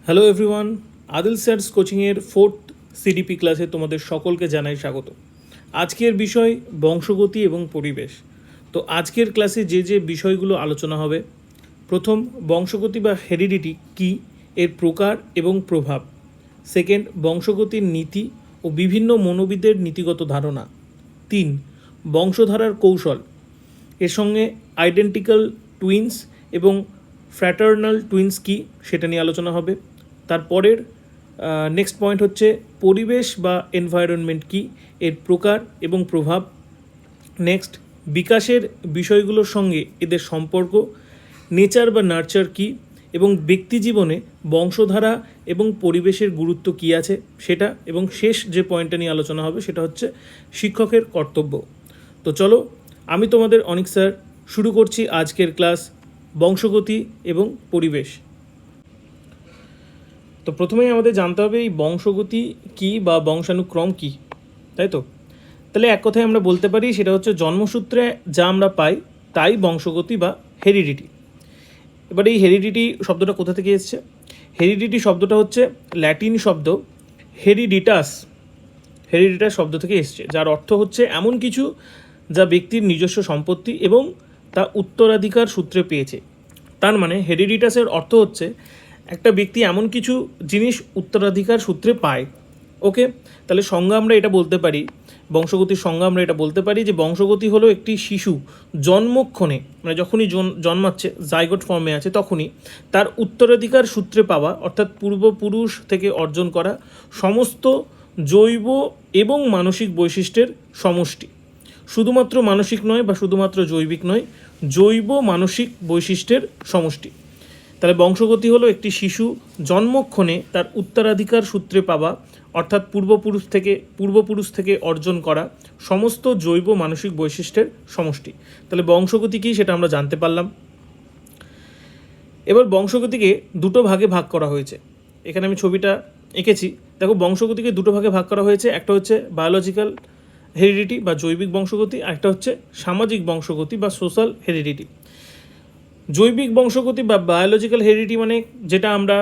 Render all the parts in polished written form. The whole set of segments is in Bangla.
হ্যালো এভরিওয়ান, আদিল স্যারস কোচিংয়ের 4th সিডিপি ক্লাসে তোমাদের সকলকে জানাই স্বাগত। আজকের বিষয় বংশগতি এবং পরিবেশ। তো আজকের ক্লাসে যে বিষয়গুলো আলোচনা হবে, প্রথম, বংশগতি বা হেরিডিটি কী, এর প্রকার এবং প্রভাব। সেকেন্ড, বংশগতির নীতি ও বিভিন্ন মনোবিদের নীতিগত ধারণা। 3, বংশধারার কৌশল, এর সঙ্গে আইডেন্টিক্যাল টুইন্স এবং ফ্র্যাটার্নাল টুইন্স কী সেটা নিয়ে আলোচনা হবে। তারপরের নেক্সট পয়েন্ট হচ্ছে পরিবেশ বা এনভায়রনমেন্ট কী, এর প্রকার এবং প্রভাব। নেক্সট, বিকাশের বিষয়গুলোর সঙ্গে এদের সম্পর্ক, নেচার বা নার্চার কী, এবং ব্যক্তি জীবনে বংশধারা এবং পরিবেশের গুরুত্ব কী আছে সেটা, এবং শেষ যে পয়েন্টটা নিয়ে আলোচনা হবে সেটা হচ্ছে শিক্ষকের কর্তব্য। তো চলো, আমি তোমাদের অনিক স্যার, শুরু করছি আজকের ক্লাস বংশগতি এবং পরিবেশ। তো প্রথমেই আমাদের জানতে হবে এই বংশগতি কী বা বংশানুক্রম কী, তাই তো? তাহলে এক কথায় আমরা বলতে পারি সেটা হচ্ছে জন্মসূত্রে যা আমরা পাই তাই বংশগতি বা হেরিডিটি। এবার এই হেরিডিটি শব্দটা কোথা থেকে এসছে? হেরিডিটি শব্দটা হচ্ছে ল্যাটিন শব্দ হেরিডিটাস শব্দ থেকে এসছে, যার অর্থ হচ্ছে এমন কিছু যা ব্যক্তির নিজস্ব সম্পত্তি এবং তা উত্তরাধিকার সূত্রে পেয়েছে। তার মানে হেরিডিটাসের অর্থ হচ্ছে একটা ব্যক্তি এমন কিছু জিনিস উত্তরাধিকার সূত্রে পায়। ওকে, তাহলে সংজ্ঞা আমরা এটা বলতে পারি, বংশগতির সংজ্ঞা আমরা এটা বলতে পারি যে বংশগতি হলো একটি শিশু জন্মক্ষণে, মানে যখনই জন্মাচ্ছে, জাইগোট ফর্মে আছে, তখনই তার উত্তরাধিকার সূত্রে পাওয়া, অর্থাৎ পূর্বপুরুষ থেকে অর্জন করা সমস্ত জৈব এবং মানসিক বৈশিষ্ট্যের সমষ্টি। শুধুমাত্র মানসিক নয় বা শুধুমাত্র জৈবিক নয়, জৈব মানসিক বৈশিষ্ট্যের সমষ্টি। তাহলে বংশগতি হলো একটি শিশু জন্মক্ষণে তার উত্তরাধিকার সূত্রে পাওয়া, অর্থাৎ পূর্বপুরুষ থেকে অর্জন করা সমস্ত জৈব মানসিক বৈশিষ্ট্যের সমষ্টি। তাহলে বংশগতি কী সেটা আমরা জানতে পারলাম। এবার বংশগতিকে দুটো ভাগে ভাগ করা হয়েছে। এখানে আমি ছবিটা এঁকেছি, দেখো বংশগতিকে দুটো ভাগে ভাগ করা হয়েছে। একটা হচ্ছে বায়োলজিক্যাল হেরিডিটি বা জৈবিক বংশগতি, আর একটা হচ্ছে সামাজিক বংশগতি বা সোশ্যাল হেরিডিটি। জৈবিক বংশগতি বা বায়োলজিক্যাল হেরিডিটি মানে যেটা আমরা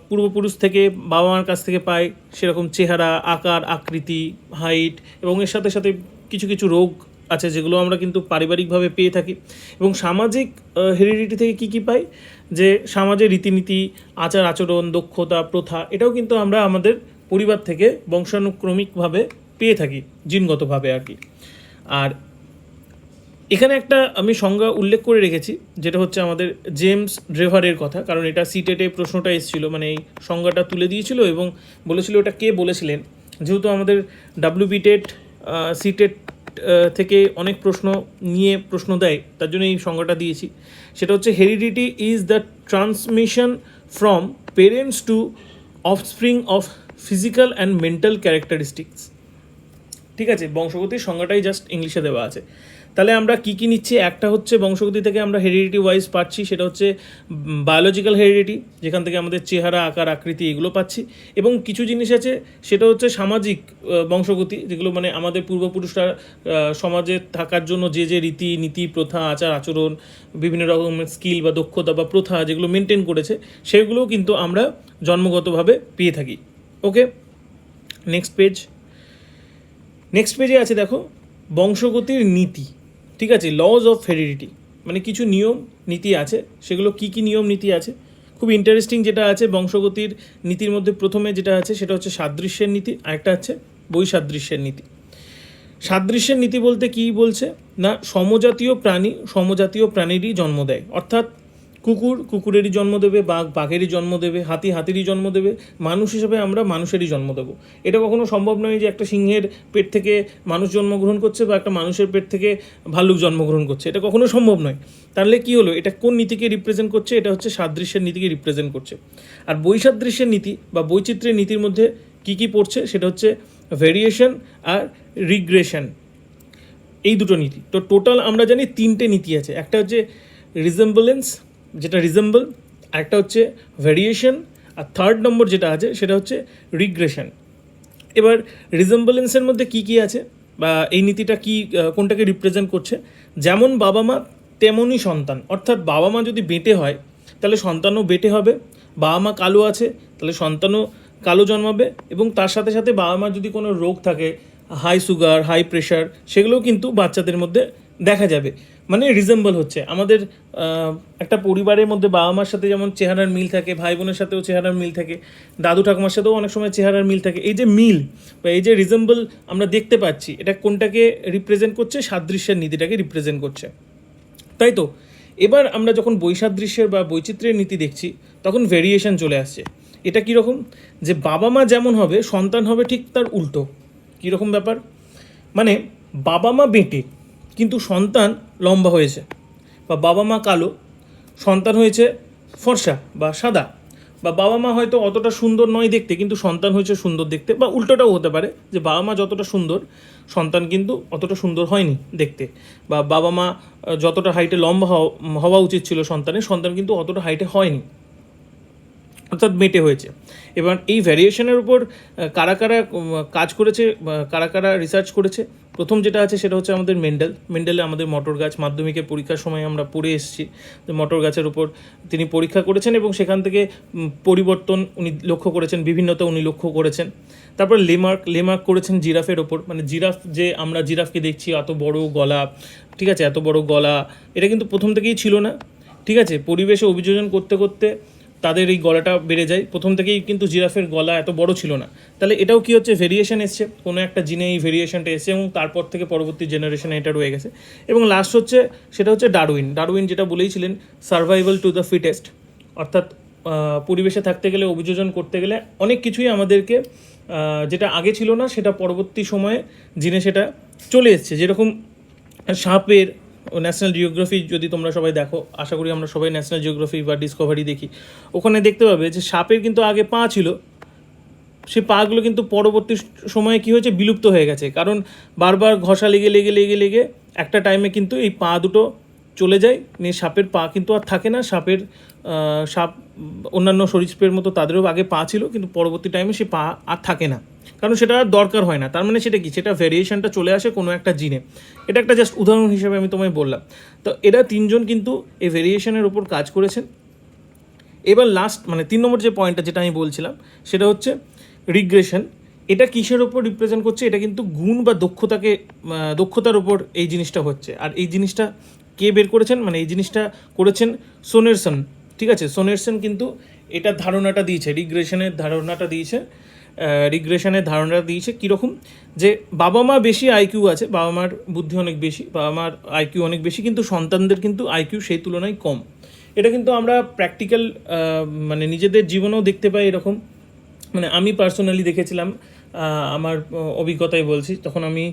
পূর্বপুরুষ থেকে, বাবা মার কাছ থেকে পাই, সেরকম চেহারা, আকার, আকৃতি, হাইট, এবং এর সাথে সাথে কিছু কিছু রোগ আছে যেগুলো আমরা কিন্তু পারিবারিকভাবে পেয়ে থাকি। এবং সামাজিক হেরিডিটি থেকে কী কী পাই, যে সমাজের রীতিনীতি, আচার আচরণ, দক্ষতা, প্রথা, এটাও কিন্তু আমরা আমাদের পরিবার থেকে বংশানুক্রমিকভাবে পেয়ে থাকি, জিনগতভাবে আর কি। আর এখানে একটা আমি সংজ্ঞা উল্লেখ করে রেখেছি, যেটা হচ্ছে আমাদের জেমস ড্রেভারের কথা, কারণ এটা সিটেটে প্রশ্নটা এসেছিলো, মানে এই সংজ্ঞাটা তুলে দিয়েছিল এবং বলেছিল এটা কে বলেছিলেন। যেহেতু আমাদের ডাব্লিউবি টেট, সিটেট থেকে অনেক প্রশ্ন নিয়ে প্রশ্ন দেয়, তার জন্য এই সংজ্ঞাটা দিয়েছি। সেটা হচ্ছে heredity is the transmission from parents to offspring of physical and mental characteristics. ঠিক আছে, বংশগতির সংজ্ঞাটাই জাস্ট ইংলিশে দেওয়া আছে। তাহলে আমরা কী কী নিচ্ছি? একটা হচ্ছে বংশগতি থেকে আমরা হেরিডিটি ওয়াইজ পাচ্ছি, সেটা হচ্ছে বায়োলজিক্যাল হেরিডিটি, যেখান থেকে আমাদের চেহারা, আকার, আকৃতি এগুলো পাচ্ছি। এবং কিছু জিনিস আছে সেটা হচ্ছে সামাজিক বংশগতি, যেগুলো মানে আমাদের পূর্বপুরুষরা সমাজে থাকার জন্য যে রীতি নীতি, প্রথা, আচার আচরণ, বিভিন্ন রকমের স্কিল বা দক্ষতা বা প্রথা যেগুলো মেনটেন করেছে, সেগুলোও কিন্তু আমরা জন্মগতভাবে পেয়ে থাকি। ওকে, নেক্সট পেজে আছে দেখো বংশগতির নীতি। ঠিক আছে, লজ অফ হেরিডিটি, মানে কিছু নিয়ম নীতি আছে, সেগুলো কি কি নিয়ম নীতি আছে খুব ইন্টারেস্টিং। যেটা আছে বংশগতির নীতির মধ্যে প্রথমে যেটা আছে সেটা হচ্ছে সাদৃশ্যের নীতি, আরেকটা হচ্ছে বৈসাদৃশ্যের নীতি। সাদৃশ্যের নীতি বলতে কি বলছে না, সমজাতীয় প্রাণীরই জন্ম দেয়, অর্থাৎ কুকুর কুকুরেরই জন্ম দেবে, বাঘ বাঘেরই জন্ম দেবে, হাতি হাতিরই জন্ম দেবে, মানুষ হিসেবে আমরা মানুষেরই জন্ম দেবো। এটা কখনো সম্ভব নয় যে একটা সিংহের পেট থেকে মানুষ জন্মগ্রহণ করছে বা একটা মানুষের পেট থেকে ভাল্লুক জন্মগ্রহণ করছে, এটা কখনো সম্ভব নয়। তাহলে কি হলো, এটা কোন নীতিকে রিপ্রেজেন্ট করছে? এটা হচ্ছে সাদৃশ্যের নীতিকে রিপ্রেজেন্ট করছে। আর বৈসাদৃশ্যের নীতি বা বৈচিত্র্যের নীতির মধ্যে কি কি পড়ছে, সেটা হচ্ছে ভেরিয়েশন আর রিগ্রেশন, এই দুটো নীতি। তো টোটাল আমরা জানি তিনটে নীতি আছে। একটা হচ্ছে রিজেম্বলেন্স, যেটা রিজেম্বল, একটা হচ্ছে ভেরিয়েশন, আর থার্ড নম্বর যেটা আছে সেটা হচ্ছে রিগ্রেশন। এবার রিজেম্বলেন্সের মধ্যে কি কি আছে বা এই নীতিটা কি কোনটাকে রিপ্রেজেন্ট করছে? যেমন বাবা মা তেমনই সন্তান, অর্থাৎ বাবা মা যদি বেঁটে হয় তাহলে সন্তানও বেঁটে হবে, বাবা মা কালো আছে তাহলে সন্তানও কালো জন্মাবে, এবং তার সাথে সাথে বাবা মার যদি কোনো রোগ থাকে, হাই সুগার, হাই প্রেশার, সেগুলোও কিন্তু বাচ্চাদের মধ্যে দেখা যাবে। মানে রিজেম্বল হচ্ছে আমাদের একটা পরিবারের মধ্যে বাবা মার সাথে যেমন চেহারার মিল থাকে, ভাই বোনের সাথেও চেহারার মিল থাকে, দাদু ঠাকুমার সাথেও অনেক সময় চেহারার মিল থাকে। এই যে মিল বা এই যে রিজেম্বল আমরা দেখতে পাচ্ছি, এটা কোনটাকে রিপ্রেজেন্ট করছে? সাদৃশ্যের নীতিটাকে রিপ্রেজেন্ট করছে, তাই তো? এবার আমরা যখন বৈসাদৃশ্যের বা বৈচিত্র্যের নীতি দেখছি, তখন ভেরিয়েশন চলে আসছে। এটা কীরকম? যে বাবা মা যেমন হবে, সন্তান হবে ঠিক তার উল্টো। কীরকম ব্যাপার? মানে বাবা মা বেঁটে কিন্তু সন্তান লম্বা হয়েছে, বা বাবা মা কালো, সন্তান হয়েছে ফর্সা বা সাদা, বা বাবা মা হয়তো অতটা সুন্দর নয় দেখতে কিন্তু সন্তান হয়েছে সুন্দর দেখতে, বা উল্টোটাও হতে পারে যে বাবা মা যতটা সুন্দর সন্তান কিন্তু অতটা সুন্দর হয়নি দেখতে, বা বাবা মা যতটা হাইটে লম্বা হওয়া উচিত ছিল সন্তানের, সন্তান কিন্তু অতটা হাইটে হয়নি, অর্থাৎ মেটে হয়েছে। এবার এই ভ্যারিয়েশনের উপর কারা কারা কাজ করেছে, কারা কারা রিসার্চ করেছে? প্রথম যেটা আছে সেটা হচ্ছে আমাদের মেন্ডেলে আমাদের মটর গাছ, মাধ্যমিকের পরীক্ষার সময় আমরা পড়ে এসেছি যে মটর গাছের উপর তিনি পরীক্ষা করেছেন এবং সেখান থেকে পরিবর্তন উনি লক্ষ্য করেছেন, বিভিন্নতা উনি লক্ষ্য করেছেন। তারপর লেমার্ক করেছেন জিরাফের ওপর, মানে জিরাফ যে আমরা জিরাফকে দেখছি এত বড় গলা, ঠিক আছে, এত বড় গলা, এটা কিন্তু প্রথম থেকেই ছিল না, ঠিক আছে। পরিবেশে অভিযোজন করতে করতে তাদের এই গলাটা বেড়ে যায়, প্রথম থেকেই কিন্তু জিরাফের গলা এত বড় ছিল না। তাহলে এটাও কি হচ্ছে? ভেরিয়েশন এসছে, কোনো একটা জিনে এই ভেরিয়েশনটা এসছে এবং তারপর থেকে পরবর্তী জেনারেশনে এটা রয়ে গেছে। এবং লাস্ট হচ্ছে সেটা হচ্ছে ডারউইন যেটা বলেইছিলেন, সার্ভাইভাল টু দ্য ফিটেস্ট, অর্থাৎ পরিবেশে থাকতে গেলে, অভিযোজন করতে গেলে অনেক কিছুই আমাদেরকে যেটা আগে ছিল না সেটা পরবর্তী সময়ে জিনে সেটা চলে এসছে। যেরকম সাপের, ন্যাশনাল জিওগ্রাফি যদি তোমরা সবাই দেখো, আশা করি আমরা সবাই ন্যাশনাল জিওগ্রাফি বা ডিসকভারি দেখি, ওখানে দেখতে পাবে যে সাপের কিন্তু আগে পা ছিল, সেই পাগুলো কিন্তু পরবর্তী সময়ে কী হয়েছে? বিলুপ্ত হয়ে গেছে, কারণ বারবার ঘষা লেগে লেগে লেগে লেগে একটা টাইমে কিন্তু এই পা দুটো চলে যায়, নিয়ে সাপের পা কিন্তু আর থাকে না। সাপ অন্যান্য সরীসৃপের মতো তাদেরও আগে পা ছিল, কিন্তু পরবর্তী টাইমে সে পা আর থাকে না, কারণ সেটা আর দরকার হয় না। তার মানে সেটা কি? সেটা ভেরিয়েশনটা চলে আসে কোনো একটা জিনে। এটা একটা জাস্ট উদাহরণ হিসেবে আমি তোমায় বললাম। তো এরা তিনজন কিন্তু এই ভেরিয়েশনের ওপর কাজ করেছেন। এবার লাস্ট, মানে 3 নম্বর যে পয়েন্টটা যেটা আমি বলছিলাম সেটা হচ্ছে রিগ্রেশন। এটা কিসের ওপর রিপ্রেজেন্ট করছে? এটা কিন্তু গুণ বা দক্ষতার ওপর এই জিনিসটা হচ্ছে। আর এই জিনিসটা কে বের করেছেন? মানে এই জিনিসটা করেছেন সোনেরসন, ঠিক আছে। সোনেরসন কিন্তু এটার ধারণাটা দিয়েছে, রিগ্রেশনের ধারণাটা দিয়েছে কীরকম? যে বাবা মা বেশি আইকিউ আছে, বাবা মার বুদ্ধি অনেক বেশি, বাবা মার আইকিউ অনেক বেশি, কিন্তু সন্তানদের কিন্তু আইকিউ সেই তুলনায় কম। এটা কিন্তু আমরা প্র্যাকটিক্যাল মানে নিজেদের জীবনেও দেখতে পাই এরকম। মানে আমি পার্সোনালি দেখেছিলাম, আমার অভিজ্ঞতায় বলছি, তখন আমি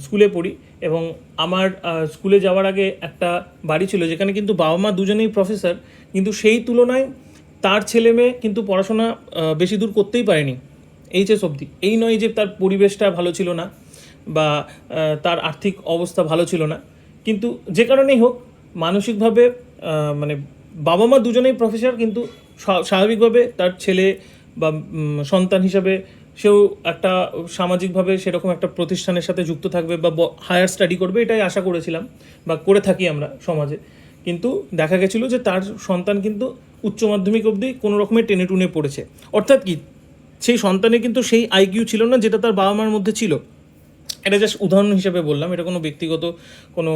স্কুলে পড়ি এবং আমার স্কুলে যাওয়ার আগে একটা বাড়ি ছিল যেখানে কিন্তু বাবা মা দুজনেই প্রফেসর, কিন্তু সেই তুলনায় তার ছেলে মেয়ে কিন্তু পড়াশোনা বেশি দূর করতেই পারেনি, এইচএস অবধি। এই নয় যে তার পরিবেশটা ভালো ছিল না বা তার আর্থিক অবস্থা ভালো ছিল না, কিন্তু যে কারণেই হোক মানসিকভাবে মানে বাবা মা দুজনেই প্রফেসর, কিন্তু স্বাভাবিকভাবে তার ছেলে বা সন্তান হিসাবে সেও একটা সামাজিকভাবে সেরকম একটা প্রতিষ্ঠানের সাথে যুক্ত থাকবে বা হায়ার স্টাডি করবে, এটাই আশা করেছিলাম বা করে থাকি আমরা সমাজে। কিন্তু দেখা গেছিলো যে তার সন্তান কিন্তু উচ্চ মাধ্যমিক অবধি কোনো রকমের টেনে টুনে পড়েছে। অর্থাৎ কি? সেই সন্তানের কিন্তু সেই আইকিউ ছিল না যেটা তার বাবা মার মধ্যে ছিল। এটা জাস্ট উদাহরণ হিসেবে বললাম, এটা কোনো ব্যক্তিগত কোনো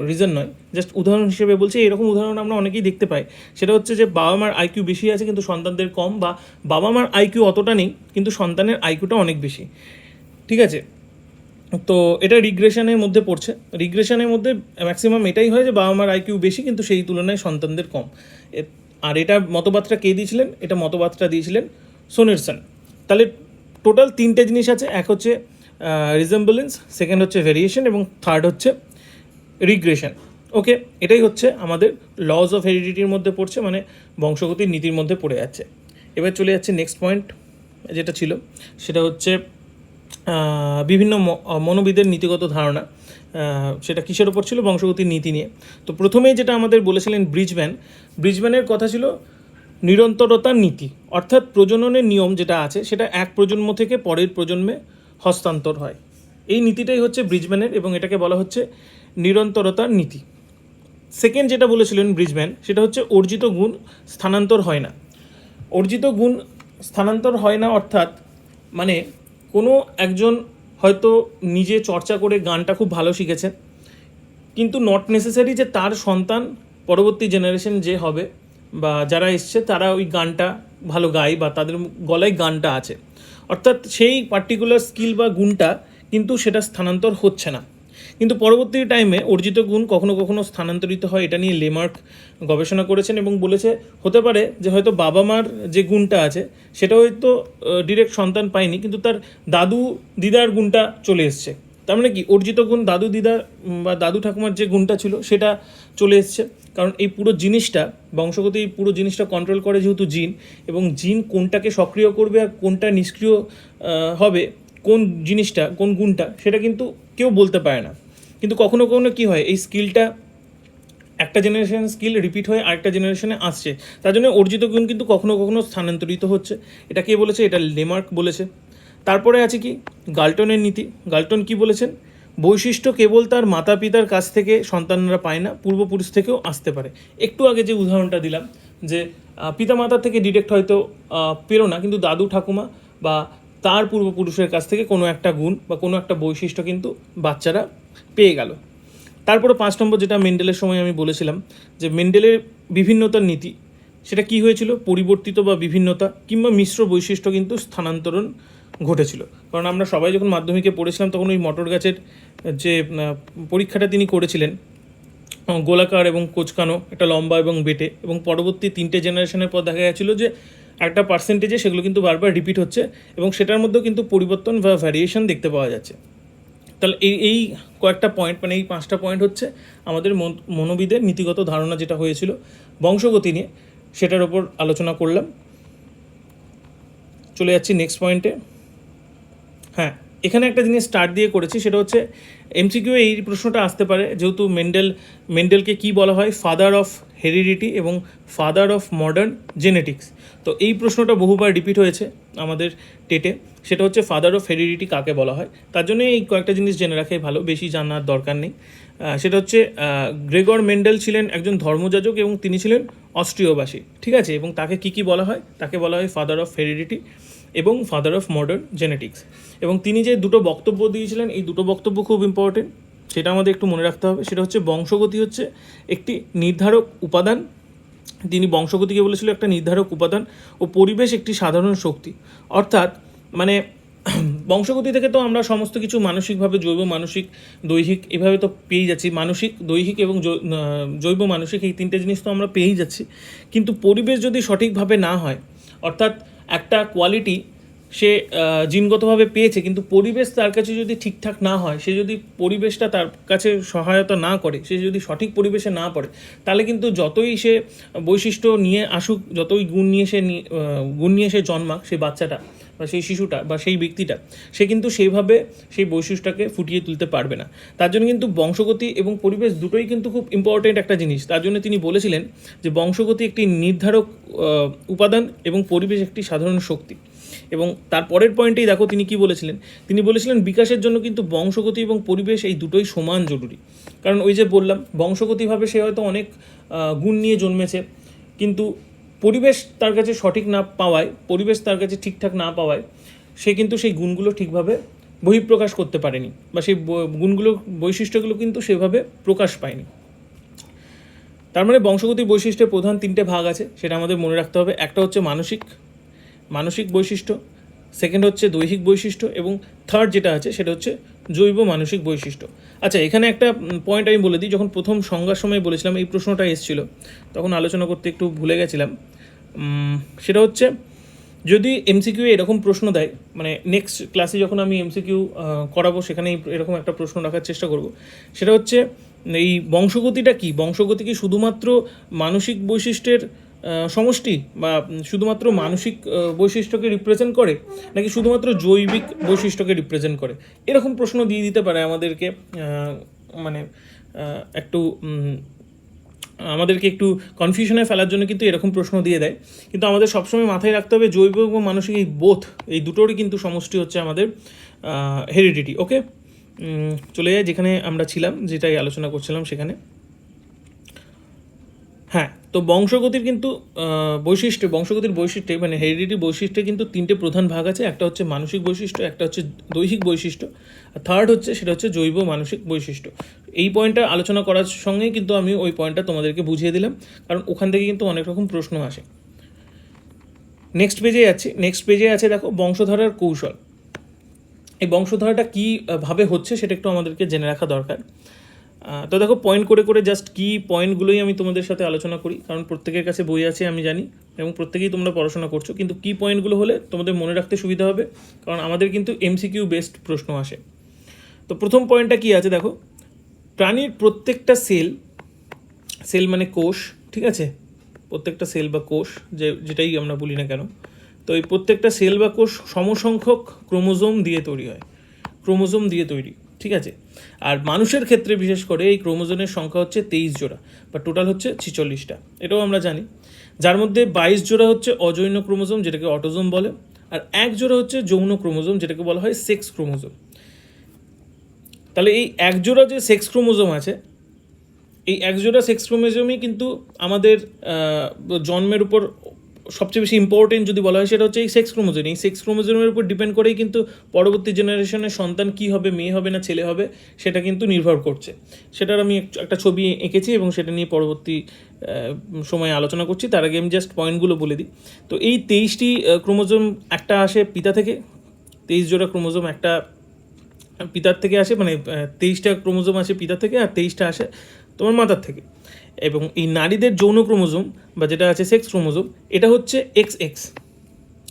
রিজন নয়, জাস্ট উদাহরণ হিসেবে বলছি। এরকম উদাহরণ আমরা অনেকেই দেখতে পাই। সেটা হচ্ছে যে বাবা মার আইকিউ বেশি আছে কিন্তু সন্তানদের কম, বা বাবা মার আইকিউ অতটা নেই কিন্তু সন্তানের আইকিউটা অনেক বেশি, ঠিক আছে। তো এটা রিগ্রেশনের মধ্যে পড়ছে। রিগ্রেশনের মধ্যে ম্যাক্সিমাম এটাই হয় যে বাবা মার আইকিউ বেশি কিন্তু সেই তুলনায় সন্তানদের কম। আর এটা মতবাদটা কে দিয়েছিলেন? এটা মতবাদটা দিয়েছিলেন সোনেরসন। তাহলে টোটাল 3টে জিনিস আছে, এক হচ্ছে রিজেম্বলেন্স, সেকেন্ড হচ্ছে ভেরিয়েশন এবং থার্ড হচ্ছে রিগ্রেশন। ওকে, এটাই হচ্ছে আমাদের লজ অফ হেরিডিটির মধ্যে পড়ছে, মানে বংশগতির নীতির মধ্যে পড়ে যাচ্ছে। এবার চলে যাচ্ছে নেক্সট পয়েন্ট যেটা ছিল, সেটা হচ্ছে বিভিন্ন মনোবিদের নীতিগত ধারণা। সেটা কিসের ওপর ছিল? বংশগতির নীতি নিয়ে। তো প্রথমেই যেটা আমাদের বলেছিলেন ব্রিজম্যানের কথা ছিল নিরন্তরতার নীতি, অর্থাৎ প্রজননের নিয়ম যেটা আছে সেটা এক প্রজন্ম থেকে পরের প্রজন্মে হস্তান্তর হয়। এই নীতিটাই হচ্ছে ব্রিজম্যানের এবং এটাকে বলা হচ্ছে নিরন্তরতার নীতি। সেকেন্ড যেটা বলেছিলেন ব্রিজম্যান সেটা হচ্ছে অর্জিত গুণ স্থানান্তর হয় না। অর্জিত গুণ স্থানান্তর হয় না, অর্থাৎ মানে কোনো একজন হয়তো নিজে চর্চা করে গানটা খুব ভালো শিখেছেন, কিন্তু নট নেসেসারি যে তার সন্তান পরবর্তী জেনারেশন যে হবে বা যারা এসছে তারা ওই গানটা ভালো গায় বা তাদের গলায় গানটা আছে, অর্থাৎ সেই পার্টিকুলার স্কিল বা গুণটা কিন্তু সেটা স্থানান্তর হচ্ছে না। কিন্তু পরবর্তী টাইমে অর্জিত গুণ কখনো কখনো স্থানান্তরিত হয়, এটা নিয়ে লেমার্ক গবেষণা করেছেন এবং বলেছে হতে পারে যে হয়তো বাবা মার যে গুণটা আছে সেটা হয়তো ডিরেক্ট সন্তান পায়নি, কিন্তু তার দাদু দিদার গুণটা চলে এসছে। তার মানে কি অর্জিত গুণ দাদু দিদা বা দাদু ঠাকুমার যে গুণটা ছিল সেটা চলে এসছে। কারণ এই পুরো জিনিসটা বংশগত, এই পুরো জিনিসটা কন্ট্রোল করে যেহেতু জিন, এবং জিন কোনটাকে সক্রিয় করবে আর কোনটা নিষ্ক্রিয় হবে, কোন জিনিসটা কোন গুণটা সেটা কিন্তু কেউ বলতে পারে না। কিন্তু কখনো কখনো কী হয়, এই স্কিলটা একটা জেনারেশন স্কিল রিপিট হয়ে আরেকটা জেনারেশনে আসছে, তার জন্য অর্জিত গুণ কিন্তু কখনো কখনো স্থানান্তরিত হচ্ছে। এটা কে বলেছে? এটা লেমার্ক বলেছে। তারপরে আছে কি গাল্টনের নীতি। গাল্টন কি বলেছেন? বৈশিষ্ট্য কেবল তার মাতা পিতার কাছ থেকে সন্তানরা পায় না, পূর্বপুরুষ থেকেও আসতে পারে। একটু আগে যে উদাহরণটা দিলাম যে পিতা মাতার থেকে ডিরেক্ট হয়তো পেরো না, কিন্তু দাদু ঠাকুমা বা তার পূর্বপুরুষের কাছ থেকে কোনো একটা গুণ বা কোনো একটা বৈশিষ্ট্য কিন্তু বাচ্চারা পেয়ে গেল। তারপরে 5 নম্বর, যেটা মেন্ডেলের সময় আমি বলেছিলাম যে মেন্ডেলের বিভিন্নতার নীতি, সেটা কি হয়েছিল? পরিবর্তিত বা বিভিন্নতা কিংবা মিশ্র বৈশিষ্ট্য কিন্তু স্থানান্তরণ ঘটেছিল। কারণ আমরা সবাই যখন মাধ্যমিকে পড়েছিলাম তখন ওই মটর গাছের যে পরীক্ষাটা তিনি করেছিলেন, গোলাকার এবং কোচকানো, একটা লম্বা এবং বেটে, এবং পরবর্তী 3টে জেনারেশনের পর দেখা গেছিলো যে একটা পার্সেন্টেজে সেগুলো কিন্তু বারবার রিপিট হচ্ছে এবং সেটার মধ্যেও কিন্তু পরিবর্তন বা ভ্যারিয়েশন দেখতে পাওয়া যাচ্ছে। তাহলে এই কয়েকটা পয়েন্ট, মানে এই 5টা পয়েন্ট হচ্ছে আমাদের মনোবিদের নীতিগত ধারণা যেটা হয়েছিল বংশগতি নিয়ে, সেটার ওপর আলোচনা করলাম। চলে যাচ্ছি নেক্সট পয়েন্টে। হ্যাঁ, এখানে একটা জিনিস স্টার্ট দিয়ে করেছি, সেটা হচ্ছে এমসিকিউ এই প্রশ্নটা আসতে পারে, যেহেতু মেন্ডেলকে কি বলা হয়? ফাদার অফ হেরিডিটি এবং ফাদার অফ মডার্ন জেনেটিক্স। তো এই প্রশ্নটা বহুবার রিপিট হয়েছে আমাদের টেটে, সেটা হচ্ছে ফাদার অফ হেরিডিটি কাকে বলা হয়। তার জন্য এই কয়েকটা জিনিস জেনে রাখাই ভালো, বেশি জানার দরকার নেই। সেটা হচ্ছে গ্রেগর মেন্ডেল ছিলেন একজন ধর্মযাজক এবং তিনি ছিলেন অস্ট্রিয়বাসী, ঠিক আছে? এবং তাকে কি বলা হয়? তাকে বলা হয় ফাদার অফ হেরিডিটি এবং ফাদার অফ মডার্ন জেনেটিক্স। এবং তিনি যে দুটো বক্তব্য দিয়েছিলেন, এই দুটো বক্তব্য খুব ইম্পর্টেন্ট, সেটা আমাদের একটু মনে রাখতে হবে। সেটা হচ্ছে বংশগতি হচ্ছে একটি নির্ধারক উপাদান, তিনি বংশগতিকে বলেছিল একটা নির্ধারক উপাদান, ও পরিবেশ একটি সাধারণ শক্তি। অর্থাৎ মানে বংশগতি থেকে তো আমরা সমস্ত কিছু মানসিকভাবে, জৈব মানসিক দৈহিক এভাবে তো পেয়েই যাচ্ছি, মানসিক দৈহিক এবং জৈব মানসিক এই 3টে জিনিস তো আমরা পেয়েই যাচ্ছি। কিন্তু পরিবেশ যদি সঠিকভাবে না হয়, অর্থাৎ একটা কোয়ালিটি সে জিনগতভাবে পেয়েছে, কিন্তু পরিবেশ তার কাছে যদি ঠিকঠাক না হয়, সে যদি পরিবেশটা তার কাছে সহায়তা না করে, সে যদি সঠিক পরিবেশে না পড়ে, তাহলে কিন্তু যতই সে বৈশিষ্ট্য নিয়ে আসুক, যতই গুণ নিয়ে সে জন্মাক, সেই বাচ্চাটা বা সেই শিশুটা বা সেই ব্যক্তিটা, সে কিন্তু সেইভাবে সেই বৈশিষ্ট্যটাকে ফুটিয়ে তুলতে পারবে না। তার জন্য কিন্তু বংশগতি এবং পরিবেশ দুটোই কিন্তু খুব ইম্পর্টেন্ট একটা জিনিস। তার জন্য তিনি বলেছিলেন যে বংশগতি একটি নির্ধারক উপাদান এবং পরিবেশ একটি সাধারণ শক্তি। এবং তার পরের পয়েন্টেই দেখো তিনি কি বলেছিলেন। তিনি বলেছিলেন বিকাশের জন্য কিন্তু বংশগতি এবং পরিবেশ এই দুটোই সমান জরুরি। কারণ ওই যে বললাম, বংশগতিভাবে সে হয়তো অনেক গুণ নিয়ে জন্মেছে, কিন্তু পরিবেশ তার কাছে সঠিক না পাওয়ায়, পরিবেশ তার কাছে ঠিকঠাক না পাওয়ায় সে কিন্তু সেই গুণগুলো ঠিকভাবে বহিঃপ্রকাশ করতে পারেনি, বা সেই গুণগুলো, বৈশিষ্ট্যগুলো কিন্তু সেভাবে প্রকাশ পায়নি। তার মানে বংশগতি বৈশিষ্ট্যের প্রধান 3টে ভাগ আছে, সেটা আমাদের মনে রাখতে হবে। একটা হচ্ছে মানসিক বৈশিষ্ট্য, সেকেন্ড হচ্ছে দৈহিক বৈশিষ্ট্য, এবং থার্ড যেটা আছে সেটা হচ্ছে জৈব মানসিক বৈশিষ্ট্য। আচ্ছা, এখানে একটা পয়েন্ট আমি বলে দিই, যখন প্রথম সংজ্ঞার সময় বলেছিলাম এই প্রশ্নটা এসেছিল, তখন আলোচনা করতে একটু ভুলে গেছিলাম। সেটা হচ্ছে যদি এমসিকিউ এরকম প্রশ্ন দেয়, মানে নেক্সট ক্লাসে যখন আমি এমসিকিউ করাবো সেখানে এরকম একটা প্রশ্ন রাখার চেষ্টা করব। সেটা হচ্ছে এই বংশগতিটা কি? বংশগতি কি শুধুমাত্র মানসিক বৈশিষ্ট্যের সমষ্টি, বা শুধুমাত্র মানসিক বৈশিষ্ট্যকে রিপ্রেজেন্ট করে, নাকি শুধুমাত্র জৈবিক বৈশিষ্ট্যকে রিপ্রেজেন্ট করে? এরকম প্রশ্ন দিয়ে দিতে পারে আমাদেরকে, মানে আমাদেরকে একটু কনফিউশনে ফেলার জন্য কিন্তু এরকম প্রশ্ন দিয়ে দেয়। কিন্তু আমাদের সবসময় মাথায় রাখতে হবে জৈব এবং মানসিক এই এই দুটোরই কিন্তু সমষ্টি হচ্ছে আমাদের হেরিডিটি। ওকে, চলে যায় যেখানে আমরা ছিলাম, যেটাই আলোচনা করছিলাম সেখানে। হ্যাঁ, তো বংশগতির কিন্তু বংশগতির বৈশিষ্ট্যে মানে হেরিডিটি বৈশিষ্ট্যে কিন্তু তিনটে প্রধান ভাগ আছে। একটা হচ্ছে মানসিক বৈশিষ্ট্য, একটা হচ্ছে দৈহিক বৈশিষ্ট্য, আর থার্ড হচ্ছে সেটা হচ্ছে জৈব মানসিক বৈশিষ্ট্য। এই পয়েন্টটা আলোচনা করার সঙ্গেই কিন্তু আমি ওই পয়েন্টটা তোমাদেরকে বুঝিয়ে দিলাম, কারণ ওখান থেকে কিন্তু অনেক রকম প্রশ্ন আসে। নেক্সট পেজে যাচ্ছি। নেক্সট পেজে আছে দেখো বংশধারার কৌশল। এই বংশধারাটা কীভাবে হচ্ছে সেটা একটু আমাদেরকে জেনে রাখা দরকার। তো দেখো পয়েন্ট করে করে জাস্ট কি পয়েন্টগুলোই আমি তোমাদের সাথে আলোচনা করি, কারণ প্রত্যেকের কাছে বই আছে আমি জানি এবং প্রত্যেকেই তোমরা পড়াশোনা করছো, কিন্তু কি পয়েন্টগুলো হলে তোমাদের মনে রাখতে সুবিধা হবে, কারণ আমাদের কিন্তু এমসিকিউ বেসড প্রশ্ন আসে। তো প্রথম পয়েন্টটা কি আছে দেখো, প্রাণীর প্রত্যেকটা সেল মানে কোষ, ঠিক আছে, প্রত্যেকটা সেল বা কোষ যেটাই আমরা বলি না কেন, তো এই প্রত্যেকটা সেল বা কোষ সমসংখ্যক ক্রোমোজোম দিয়ে তৈরি হয়, ক্রোমোজোম দিয়ে তৈরি, ঠিক আছে। আর মানুষের ক্ষেত্রে বিশেষ করে এই ক্রোমোজোমের সংখ্যা হচ্ছে 23 জোড়া বা টোটাল হচ্ছে 46টা, এটাও আমরা জানি। যার মধ্যে 22 জোড়া হচ্ছে অযৌন ক্রোমোজোম যেটাকে অটোজোম বলে, আর 1 জোড়া হচ্ছে যৌন ক্রোমোজোম যেটাকে বলা হয় সেক্স ক্রোমোজোম। তাহলে এই 1 জোড়া যে সেক্স ক্রোমোজোম আছে, এই 1 জোড়া সেক্স ক্রোমোজোমই কিন্তু আমাদের জন্মের উপর সবচেয়ে বেশি ইম্পর্টেন্ট যদি বলা হয় সেটা হচ্ছে এই সেক্স ক্রোমোজোম। এই সেক্স ক্রোমোজোমের উপর ডিপেন্ড করেই কিন্তু পরবর্তী জেনারেশনের সন্তান কী হবে, মেয়ে হবে না ছেলে হবে, সেটা কিন্তু নির্ভর করছে। সেটার আমি একটা ছবি এঁকেছি এবং সেটা নিয়ে পরবর্তী সময়ে আলোচনা করছি। তার আগে আমি জাস্ট পয়েন্টগুলো বলে দিই। তো এই 23টি ক্রোমোজোম একটা আসে পিতা থেকে, 23 জোড়া ক্রোমোজোম একটা পিতার থেকে আসে, মানে 23টা ক্রোমোজোম আসে পিতা থেকে আর 23টা আসে তোমার মাতার থেকে। এবং এই নারীদের যৌন ক্রোমোজোম বা যেটা আছে সেক্স ক্রোমোজোম, এটা হচ্ছে XX,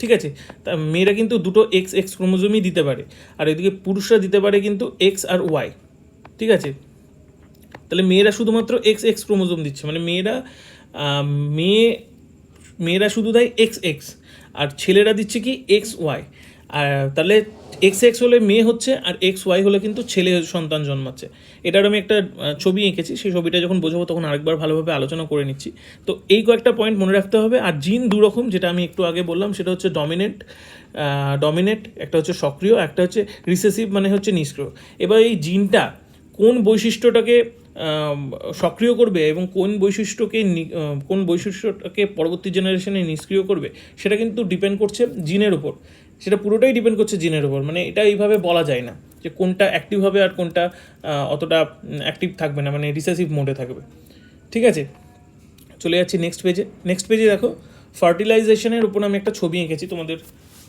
ঠিক আছে। তা মেয়েরা কিন্তু দুটো XX ক্রোমোজোমই দিতে পারে, আর এদিকে পুরুষরা দিতে পারে কিন্তু X আর Y, ঠিক আছে। তাহলে মেয়েরা শুধুমাত্র XX ক্রোমোজোম দিচ্ছে, মানে মেয়েরা শুধু দেয় XX, আর ছেলেরা দিচ্ছে কি XY। আর তাহলে XX হলে মেয়ে হচ্ছে আর XY হলে কিন্তু ছেলে সন্তান জন্মাচ্ছে। এটার আমি একটা ছবি এঁকেছি, সেই ছবিটা যখন বোঝাবো তখন আরেকবার ভালোভাবে আলোচনা করে নিচ্ছি। তো এই কয়েকটা পয়েন্ট মনে রাখতে হবে। আর জিন দুরকম, যেটা আমি একটু আগে বললাম, সেটা হচ্ছে ডমিনেট, একটা হচ্ছে সক্রিয়, একটা হচ্ছে রিসেসিভ মানে হচ্ছে নিষ্ক্রিয়। এবার এই জিনটা কোন বৈশিষ্ট্যটাকে সক্রিয় করবে এবং কোন বৈশিষ্ট্যটাকে পরবর্তী জেনারেশনে নিষ্ক্রিয় করবে, সেটা কিন্তু ডিপেন্ড করছে জিনের উপর। সেটা পুরোটাই ডিপেন্ড করছে জিনের উপর, মানে এটা এইভাবে বলা যায় না যে কোনটা অ্যাক্টিভ হবে আর কোনটা অতটা অ্যাক্টিভ থাকবে না, মানে রিসেসিভ মোডে থাকবে, ঠিক আছে। চলে যাচ্ছি নেক্সট পেজে। নেক্সট পেজে দেখো ফার্টিলাইজেশনের উপর আমি একটা ছবি এঁকেছি তোমাদের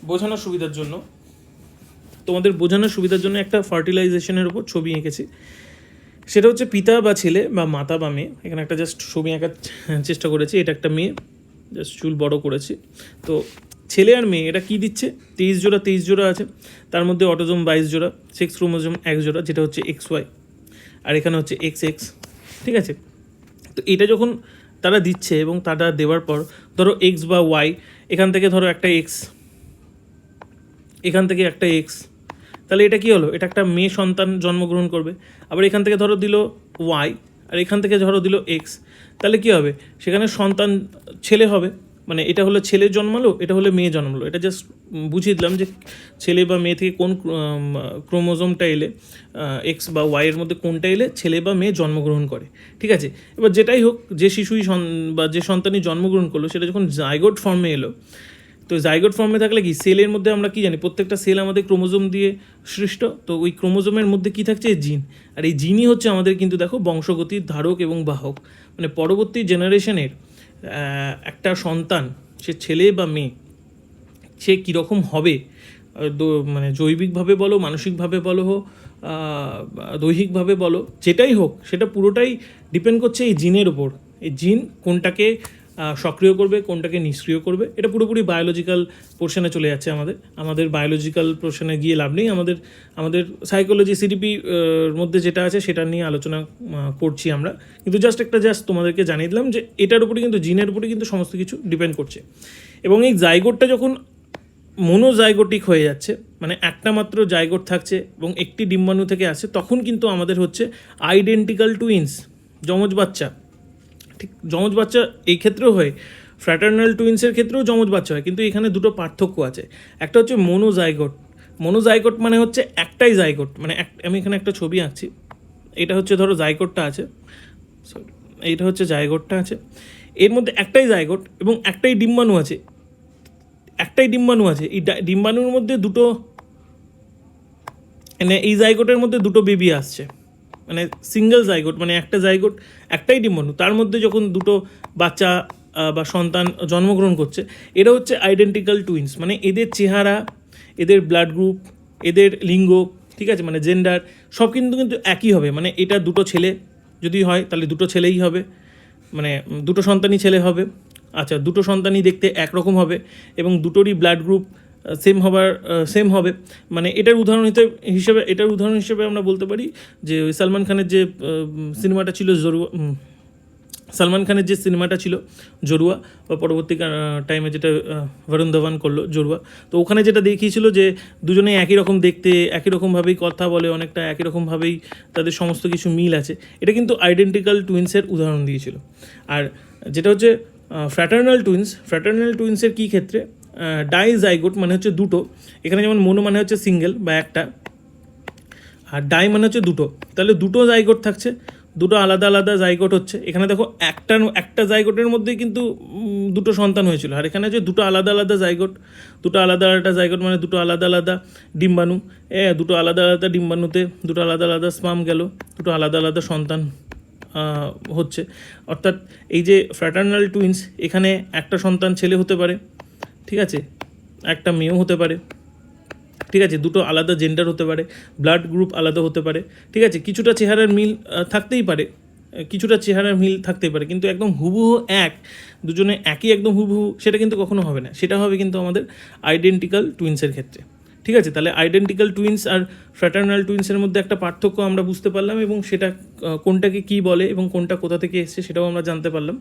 বোঝানোর সুবিধার জন্য, একটা ফার্টিলাইজেশনের উপর ছবি এঁকেছি। সেটা হচ্ছে পিতা বা ছেলে বা মাতা বা মেয়ে। এখানে একটা জাস্ট ছবি আঁকার চেষ্টা করেছি। এটা একটা মেয়ে, জাস্ট চুল বড় করেছি। তো ছেলে আর মেয়ে এটা কী দিচ্ছে, 23 জোড়া আছে, তার মধ্যে অটোজোম 22 জোড়া, সেক্স ক্রোমোজোম 1 জোড়া যেটা হচ্ছে XY, আর এখানে হচ্ছে XX, ঠিক আছে। তো এটা যখন তারা দিচ্ছে এবং তারা দেওয়ার পর ধরো X বা Y, এখান থেকে ধরো একটা X, এখান থেকে একটা X, তাহলে এটা কি হলো, এটা একটা মেয়ে সন্তান জন্মগ্রহণ করবে। আবার এখান থেকে ধরো দিল Y, আর এখান থেকে ধরো দিল X, তাহলে কি হবে, সেখানে সন্তান ছেলে হবে। মানে এটা হলো ছেলে জন্মালো, এটা হলো মেয়ে জন্মালো। এটা জাস্ট বুঝিয়ে দিলাম যে ছেলে বা মেয়ে থেকে কোন ক্রোমোজোমটা এলে, X বা Y এর মধ্যে কোনটা এলে ছেলে বা মেয়ে জন্মগ্রহণ করে, ঠিক আছে। এবার যেটাই হোক, যে শিশুই বা যে সন্তানই জন্মগ্রহণ করলো সেটা যখন জাইগোট ফর্মে এলো, তো জাইগোট ফর্মে থাকলে কি, সেলের মধ্যে আমরা কি জানি, প্রত্যেকটা সেল আমাদের ক্রোমোজোম দিয়ে সৃষ্ট। তো ওই ক্রোমোজোমের মধ্যে কি থাকছে, জিন। আর এই জিনই হচ্ছে আমাদের কিন্তু দেখো বংশগতির ধারক এবং বাহক, মানে পরবর্তী জেনারেশনের একটা সন্তান, সে ছেলে বা মেয়ে, সে কীরকম হবে, মানে জৈবিকভাবে বলো, মানসিকভাবে বলো, দৈহিকভাবে বলো, যেটাই হোক, সেটা পুরোটাই ডিপেন্ড করছে এই জিনের উপর। এই জিন কোনটাকে সক্রিয় করবে, কোনটাকে নিষ্ক্রিয় করবে, এটা পুরোপুরি বায়োলজিক্যাল পোর্শনে চলে যাচ্ছে। আমাদের বায়োলজিক্যাল পোর্শনে গিয়ে লাভ নেই। আমাদের সাইকোলজি সিডিপি মধ্যে যেটা আছে সেটা নিয়ে আলোচনা করছি আমরা, কিন্তু জাস্ট তোমাদেরকে জানিয়ে দিলাম যে এটার উপরে কিন্তু, জিনের উপরে কিন্তু সমস্ত কিছু ডিপেন্ড করছে। এবং এই জাইগোটটা যখন মোনোজাইগোটিক হয়ে যাচ্ছে, মানে একটা মাত্র জাইগোট থাকছে এবং একটি ডিম্বাণু থেকে আসে, তখন কিন্তু আমাদের হচ্ছে আইডেন্টিক্যাল টুইন্স, যমজ বাচ্চা। ঠিক যমজ বাচ্চা এই ক্ষেত্রেও হয়, ফ্র্যাটার্নাল টুইন্সের ক্ষেত্রেও যমজ বাচ্চা হয়, কিন্তু এখানে দুটো পার্থক্য আছে। একটা হচ্ছে মোনোজাইগোট মানে হচ্ছে একটাই জাইগোট, মানে আমি এখানে একটা ছবি আঁকছি। এটা হচ্ছে ধরো জাইগোটটা আছে, এইটা হচ্ছে জাইগোটটা আছে। এর মধ্যে একটাই জাইগোট এবং একটাই ডিম্বাণু আছে, এই ডিম্বাণুর মধ্যে দুটো, মানে এই জাইগোটের মধ্যে দুটো বেবি আসছে, মানে সিঙ্গেল জাইগোট, মানে একটা জাইগোট একটাই ডিম্বাণু, তার মধ্যে যখন দুটো বাচ্চা বা সন্তান জন্মগ্রহণ করছে, এরা হচ্ছে আইডেন্টিক্যাল টুইনস। মানে এদের চেহারা, এদের ব্লাড গ্রুপ, এদের লিঙ্গ, ঠিক আছে, মানে জেন্ডার সব কিন্তু একই হবে। মানে এটা দুটো ছেলে যদি হয় তাহলে দুটো ছেলেই হবে, মানে দুটো সন্তানই ছেলে হবে। আচ্ছা, দুটো সন্তানই দেখতে একরকম হবে এবং দুটোরই ব্লাড গ্রুপ সেম হবে। মানে এটার উদাহরণ হিসেবে আমরা বলতে পারি যে ওই সালমান খানের যে সিনেমাটা ছিল জরুয়া, বা পরবর্তী টাইমে যেটা বরুণ ধাওয়ান করলো জরুয়া, তো ওখানে যেটা দেখিয়েছিল যে দুজনে একই রকম দেখতে, একই রকমভাবেই কথা বলে, অনেকটা একই রকমভাবেই তাদের সমস্ত কিছু মিল আছে। এটা কিন্তু আইডেন্টিক্যাল টুইন্সের উদাহরণ দিয়েছিল। আর যেটা হচ্ছে ফ্র্যাটার্নাল টুইন্সের কী ক্ষেত্রে, ডাইজাইগোট মানে হচ্ছে দুটো, এখানে যেমন মোনো মানে হচ্ছে সিঙ্গেল বা একটা, আর ডাই মানে হচ্ছে দুটো, তাহলে দুটো জাইগোট থাকছে, দুটো আলাদা আলাদা জাইগোট হচ্ছে। এখানে দেখো একটা জাইগোটের মধ্যেই কিন্তু দুটো সন্তান হয়েছিল, আর এখানে যে দুটো আলাদা আলাদা জাইগোট মানে দুটো আলাদা আলাদা ডিম্বাণু, দুটো আলাদা আলাদা ডিম্বাণুতে দুটো আলাদা আলাদা স্পার্ম গেল, দুটো আলাদা আলাদা সন্তান হচ্ছে। অর্থাৎ এই যে ফ্র্যাটার্নাল টুইন্স, এখানে একটা সন্তান ছেলে হতে পারে, ঠিক আছে, একটা মেয়েও হতে পারে, ঠিক আছে, দুটো আলাদা জেন্ডার হতে পারে, ব্লাড গ্রুপ আলাদা হতে পারে, ঠিক আছে, কিছুটা চেহারার মিল থাকতেই পারে, কিন্তু একদম হুবহু দুজনে একই একদম হুবহু সেটা কিন্তু কখনো হবে না। সেটা হবে কিন্তু আমাদের আইডেন্টিক্যাল টুইন্সের ক্ষেত্রে, ঠিক আছে। তাহলে আইডেন্টিক্যাল টুইন্স আর ফ্র্যাটার্নাল টুইন্সের মধ্যে একটা পার্থক্য আমরা বুঝতে পারলাম, এবং সেটা কোনটাকে কী বলে এবং কোনটা কোথা থেকে এসছে সেটাও আমরা জানতে পারলাম,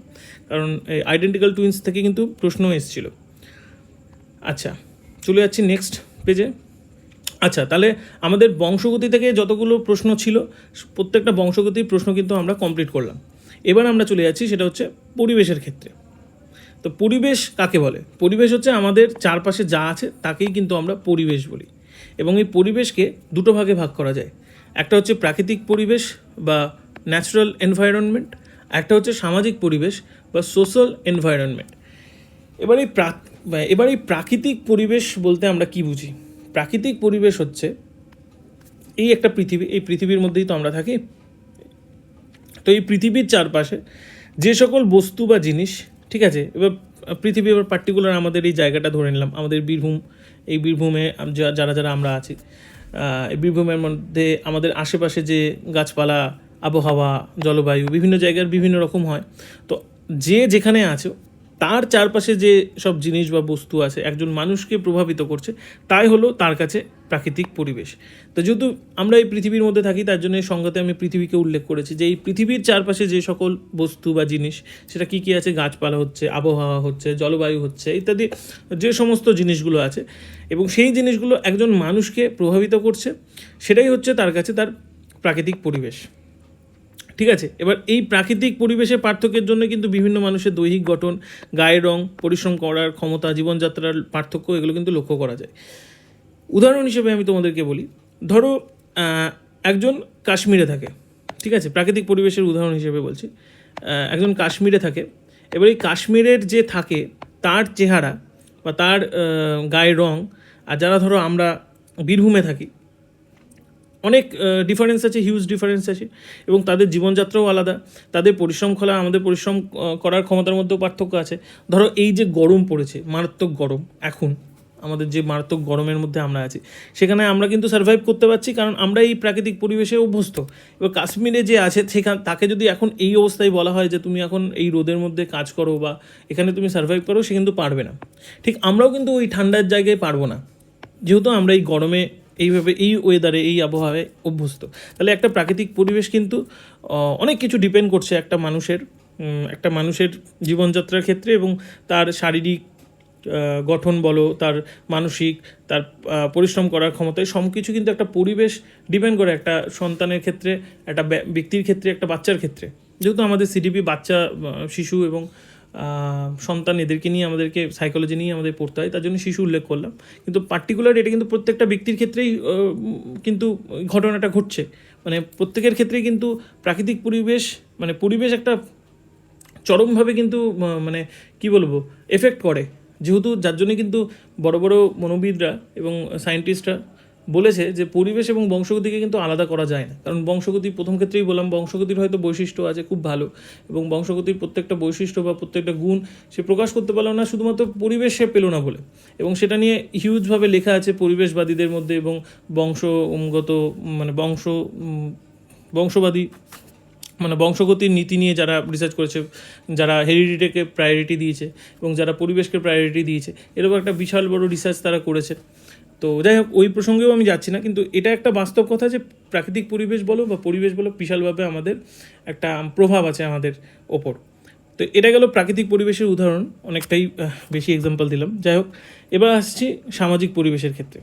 কারণ আইডেন্টিক্যাল টুইন্স থেকে কিন্তু প্রশ্ন এসেছিল। আচ্ছা, চলে যাচ্ছি নেক্সট পেজে। আচ্ছা, তাহলে আমাদের বংশগতি থেকে যতগুলো প্রশ্ন ছিল, প্রত্যেকটা বংশগতির প্রশ্ন কিন্তু আমরা কমপ্লিট করলাম। এবার আমরা চলে যাচ্ছি সেটা হচ্ছে পরিবেশের ক্ষেত্রে। তো পরিবেশ কাকে বলে? পরিবেশ হচ্ছে আমাদের চারপাশে যা আছে তাকেই কিন্তু আমরা পরিবেশ বলি, এবং এই পরিবেশকে দুটো ভাগে ভাগ করা যায়। একটা হচ্ছে প্রাকৃতিক পরিবেশ বা ন্যাচারাল এনভায়রনমেন্ট, একটা হচ্ছে সামাজিক পরিবেশ বা সোশ্যাল এনভায়রনমেন্ট। এবার এই প্রাকৃতিক পরিবেশ বলতে আমরা কি বুঝি? প্রাকৃতিক পরিবেশ হচ্ছে এই একটা পৃথিবী, এই পৃথিবীর মধ্যেই তো আমরা থাকি। তো এই পৃথিবীর চারপাশে যে সকল বস্তু বা জিনিস, ঠিক আছে, এবার পার্টিকুলার আমাদের এই জায়গাটা ধরে নিলাম, আমাদের বীরভূম, এই বীরভূমে যারা আমরা আছি, এই বীরভূমের মধ্যে আমাদের আশেপাশে যে গাছপালা, আবহাওয়া, জলবায়ু বিভিন্ন জায়গার বিভিন্ন রকম হয়। তো যে যেখানে আছো তার চারপাশে যে সব জিনিস বা বস্তু আছে একজন মানুষকে প্রভাবিত করছে, তাই হলো তার কাছে প্রাকৃতিক পরিবেশ। তো যেহেতু আমরা এই পৃথিবীর মধ্যে থাকি, তার জন্য এই সংজ্ঞাতে আমি পৃথিবীকে উল্লেখ করেছি, যে এই পৃথিবীর চারপাশে যে সকল বস্তু বা জিনিস, সেটা কী কী আছে, গাছপালা হচ্ছে, আবহাওয়া হচ্ছে, জলবায়ু হচ্ছে, ইত্যাদি যে সমস্ত জিনিসগুলো আছে, এবং সেই জিনিসগুলো একজন মানুষকে প্রভাবিত করছে, সেটাই হচ্ছে তার কাছে তার প্রাকৃতিক পরিবেশ, ঠিক আছে। এবার এই প্রাকৃতিক পরিবেশের পার্থক্যের জন্য কিন্তু বিভিন্ন মানুষের দৈহিক গঠন, গায়ের রং, পরিশ্রম করার ক্ষমতা, জীবনযাত্রার পার্থক্য, এগুলো কিন্তু লক্ষ্য করা যায়। উদাহরণ হিসেবে আমি তোমাদেরকে বলি, ধরো একজন কাশ্মীরে থাকে, ঠিক আছে, প্রাকৃতিক পরিবেশের উদাহরণ হিসেবে বলছি, একজন কাশ্মীরে থাকে। এবার এই কাশ্মীরের যে থাকে তার চেহারা বা তার গায়ের রং, আর যারা ধরো আমরা বীরভূমে থাকি, অনেক ডিফারেন্স আছে, হিউজ ডিফারেন্স আছে, এবং তাদের জীবনযাত্রাও আলাদা, তাদের পরিশ্রম আমাদের পরিশ্রম করার ক্ষমতার মধ্যেও পার্থক্য আছে। ধরো এই যে গরম পড়েছে, মারাত্মক গরম, এখন আমাদের যে মারাত্মক গরমের মধ্যে আমরা আছি, সেখানে আমরা কিন্তু সার্ভাইভ করতে পারছি, কারণ আমরা এই প্রাকৃতিক পরিবেশে অভ্যস্ত। এবার কাশ্মীরে যে আছে তাকে যদি এখন এই অবস্থায় বলা হয় যে তুমি এখন এই রোদের মধ্যে কাজ করো বা এখানে তুমি সার্ভাইভ করো, সে কিন্তু পারবে না। ঠিক আমরাও কিন্তু ওই ঠান্ডার জায়গায় পারবো না, যেহেতু আমরা এই গরমে এইভাবে এই ওয়েদারে এই আবহাওয়ায় অভ্যস্ত। তাহলে একটা প্রাকৃতিক পরিবেশ কিন্তু অনেক কিছু ডিপেন্ড করছে একটা মানুষের জীবনযাত্রার ক্ষেত্রে, এবং তার শারীরিক গঠন বলো, তার মানসিক, তার পরিশ্রম করার ক্ষমতায়, সব কিছু কিন্তু একটা পরিবেশ ডিপেন্ড করে একটা সন্তানের ক্ষেত্রে, একটা ব্যক্তির ক্ষেত্রে, একটা বাচ্চার ক্ষেত্রে। যেহেতু আমাদের সিডিপি বাচ্চা, শিশু এবং সন্তান, এদেরকে নিয়ে আমাদেরকে সাইকোলজি নিয়ে আমাদের পড়তে হয়, তার জন্য শিশু উল্লেখ করলাম, কিন্তু পার্টিকুলার এটা কিন্তু প্রত্যেকটা ব্যক্তির ক্ষেত্রেই কিন্তু ঘটনাটা ঘটছে। মানে প্রত্যেকের ক্ষেত্রেই কিন্তু প্রাকৃতিক পরিবেশ, মানে পরিবেশ একটা চরমভাবে কিন্তু মানে কি বলবো এফেক্ট করে, যেহেতু যার জন্যে কিন্তু বড় বড় মনোবিদরা এবং সায়েন্টিস্টরা বলেছে যে পরিবেশ এবং বংশগতিকে কিন্তু আলাদা করা যায় না। কারণ বংশগতি, প্রথম ক্ষেত্রেই বললাম, বংশগতির হয়তো বৈশিষ্ট্য আছে খুব ভালো, এবং বংশগতির প্রত্যেকটা বৈশিষ্ট্য বা প্রত্যেকটা গুণ সে প্রকাশ করতে পারলো না শুধুমাত্র পরিবেশ সে পেলো না বলে, এবং সেটা নিয়ে হিউজভাবে লেখা আছে পরিবেশবাদীদের মধ্যে এবং বংশগত মানে বংশবাদী মানে বংশগতির নীতি নিয়ে যারা রিসার্চ করেছে, যারা হেরিডিটিকে প্রায়োরিটি দিয়েছে এবং যারা পরিবেশকে প্রায়োরিটি দিয়েছে, এরকম একটা বিশাল বড় রিসার্চ তারা করেছে। তো যাই হোক, ওই প্রসঙ্গেও আমি যাচ্ছি না, কিন্তু এটা একটা বাস্তব কথা যে প্রাকৃতিক পরিবেশ বলো বা পরিবেশ বলো, বিশালভাবে আমাদের একটা প্রভাব আছে আমাদের ওপর। তো এটা গেল প্রাকৃতিক পরিবেশের উদাহরণ, অনেকটাই বেশি এক্সাম্পল দিলাম। যাই হোক, এবার আসছি সামাজিক পরিবেশের ক্ষেত্রে।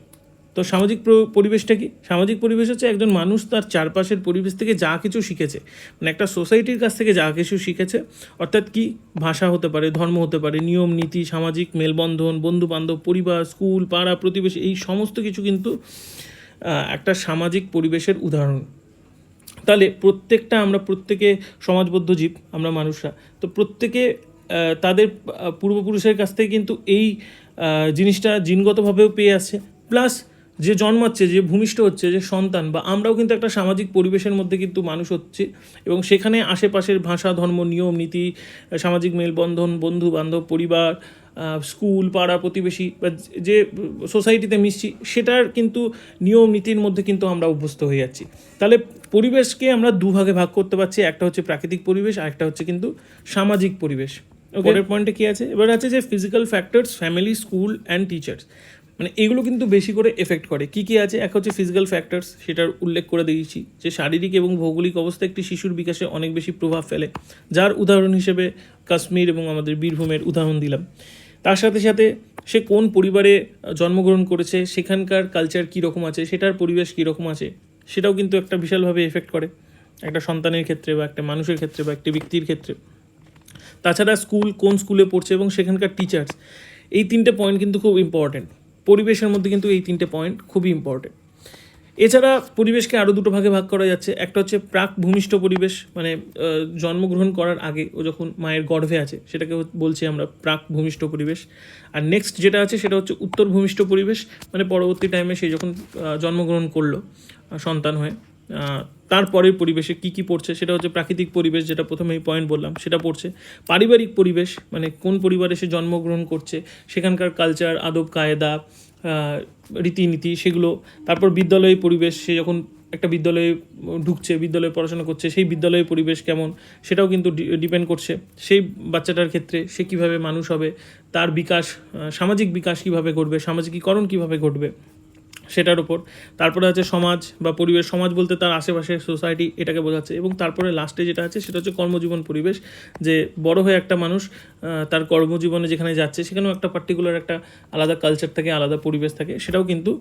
তো সামাজিক পরিবেশটা কি? সামাজিক পরিবেশ হচ্ছে একজন মানুষ তার চারপাশের পরিবেশ থেকে যা কিছু শিখেছে, মানে একটা সোসাইটির কাছ থেকে যা কিছু শিখেছে, অর্থাৎ কি, ভাষা হতে পারে, ধর্ম হতে পারে, নিয়ম নীতি, সামাজিক মেলবন্ধন, বন্ধুবান্ধব, পরিবার, স্কুল, পাড়া, প্রতিবেশী, এই সমস্ত কিছু কিন্তু একটা সামাজিক পরিবেশের উদাহরণ। তাহলে আমরা প্রত্যেকে সমাজবদ্ধ জীব, আমরা মানুষরা, তো প্রত্যেকে তাদের পূর্বপুরুষের কাছ থেকে কিন্তু এই জিনিসটা জিনগতভাবেও পেয়ে আসছে, প্লাস যে জন্মাচ্ছে, যে ভূমিষ্ঠ হচ্ছে, যে সন্তান, বা আমরাও কিন্তু একটা সামাজিক পরিবেশের মধ্যে কিন্তু মানুষ হচ্ছে, এবং সেখানে আশেপাশের ভাষা, ধর্ম, নিয়ম নীতি, সামাজিক মেলবন্ধন, বন্ধু বান্ধব, পরিবার, স্কুল, পাড়া, প্রতিবেশী বা যে সোসাইটিতে মিশছি, সেটার কিন্তু নিয়ম নীতির মধ্যে কিন্তু আমরা অভ্যস্ত হয়ে যাচ্ছি। তাহলে পরিবেশকে আমরা দুভাগে ভাগ করতে পারছি, একটা হচ্ছে প্রাকৃতিক পরিবেশ আর একটা হচ্ছে কিন্তু সামাজিক পরিবেশ। পরের পয়েন্টে কী আছে, এবার আছে যে physical factors, family, school and teachers, মানে এগুলো কিন্তু বেশি করে এফেক্ট করে। কী কী আছে? এক হচ্ছে ফিজিক্যাল ফ্যাক্টরস, সেটার উল্লেখ করে দিয়েছি, যে শারীরিক এবং ভৌগোলিক অবস্থা একটি শিশুর বিকাশে অনেক বেশি প্রভাব ফেলে, যার উদাহরণ হিসেবে কাশ্মীর এবং আমাদের বীরভূমের উদাহরণ দিলাম। তার সাথে সাথে সে কোন পরিবারে জন্মগ্রহণ করেছে, সেখানকার কালচার কীরকম আছে, সেটার পরিবেশ কীরকম আছে, সেটাও কিন্তু একটা বিশালভাবে এফেক্ট করে একটা সন্তানের ক্ষেত্রে বা একটা মানুষের ক্ষেত্রে বা একটি ব্যক্তির ক্ষেত্রে। তাছাড়া স্কুল, কোন স্কুলে পড়ছে এবং সেখানকার টিচার্স, এই তিনটে পয়েন্ট কিন্তু খুব ইম্পর্টেন্ট। পরিবেশের মধ্যে কিন্তু এই তিনটে পয়েন্ট খুবই ইম্পর্টেন্ট। এছাড়া পরিবেশকে আরও দুটো ভাগে ভাগ করা যাচ্ছে। একটা হচ্ছে প্রাক ভূমিষ্ঠ পরিবেশ, মানে জন্মগ্রহণ করার আগে ও যখন মায়ের গর্ভে আছে, সেটাকে বলছি আমরা প্রাক ভূমিষ্ঠ পরিবেশ। আর নেক্সট যেটা আছে সেটা হচ্ছে উত্তর ভূমিষ্ঠ পরিবেশ, মানে পরবর্তী টাইমে সে যখন জন্মগ্রহণ করলো সন্তান হয়ে, তারপরের পরিবেশে কী কী পড়ছে, সেটা হচ্ছে প্রাকৃতিক পরিবেশ, যেটা প্রথমেই পয়েন্ট বললাম, সেটা পড়ছে। পারিবারিক পরিবেশ, মানে কোন পরিবারে সে জন্মগ্রহণ করছে, সেখানকার কালচার, আদব কায়দা, রীতিনীতি, সেগুলো। তারপর বিদ্যালয়ের পরিবেশ, সে যখন একটা বিদ্যালয়ে ঢুকছে, বিদ্যালয়ে পড়াশোনা করছে, সেই বিদ্যালয়ের পরিবেশ কেমন, সেটাও কিন্তু ডিপেন্ড করছে সেই বাচ্চাটার ক্ষেত্রে, সে কীভাবে মানুষ হবে, তার বিকাশ, সামাজিক বিকাশ কীভাবে ঘটবে, সামাজিকীকরণ কীভাবে ঘটবে, সেটার উপর। তারপরে আছে সমাজ বা পরিবেশ, সমাজ বলতে তার আশেপাশের সোসাইটি, এটাকে বোঝাচ্ছে। এবং তারপরে লাস্টে যেটা আছে সেটা হচ্ছে কর্মজীবন পরিবেশ, যে বড় হয়ে একটা মানুষ তার কর্মজীবনে যেখানে যাচ্ছে, সেখানেও একটা পার্টিকুলার একটা আলাদা কালচার থাকে, আলাদা পরিবেশ থাকে, সেটাও কিন্তু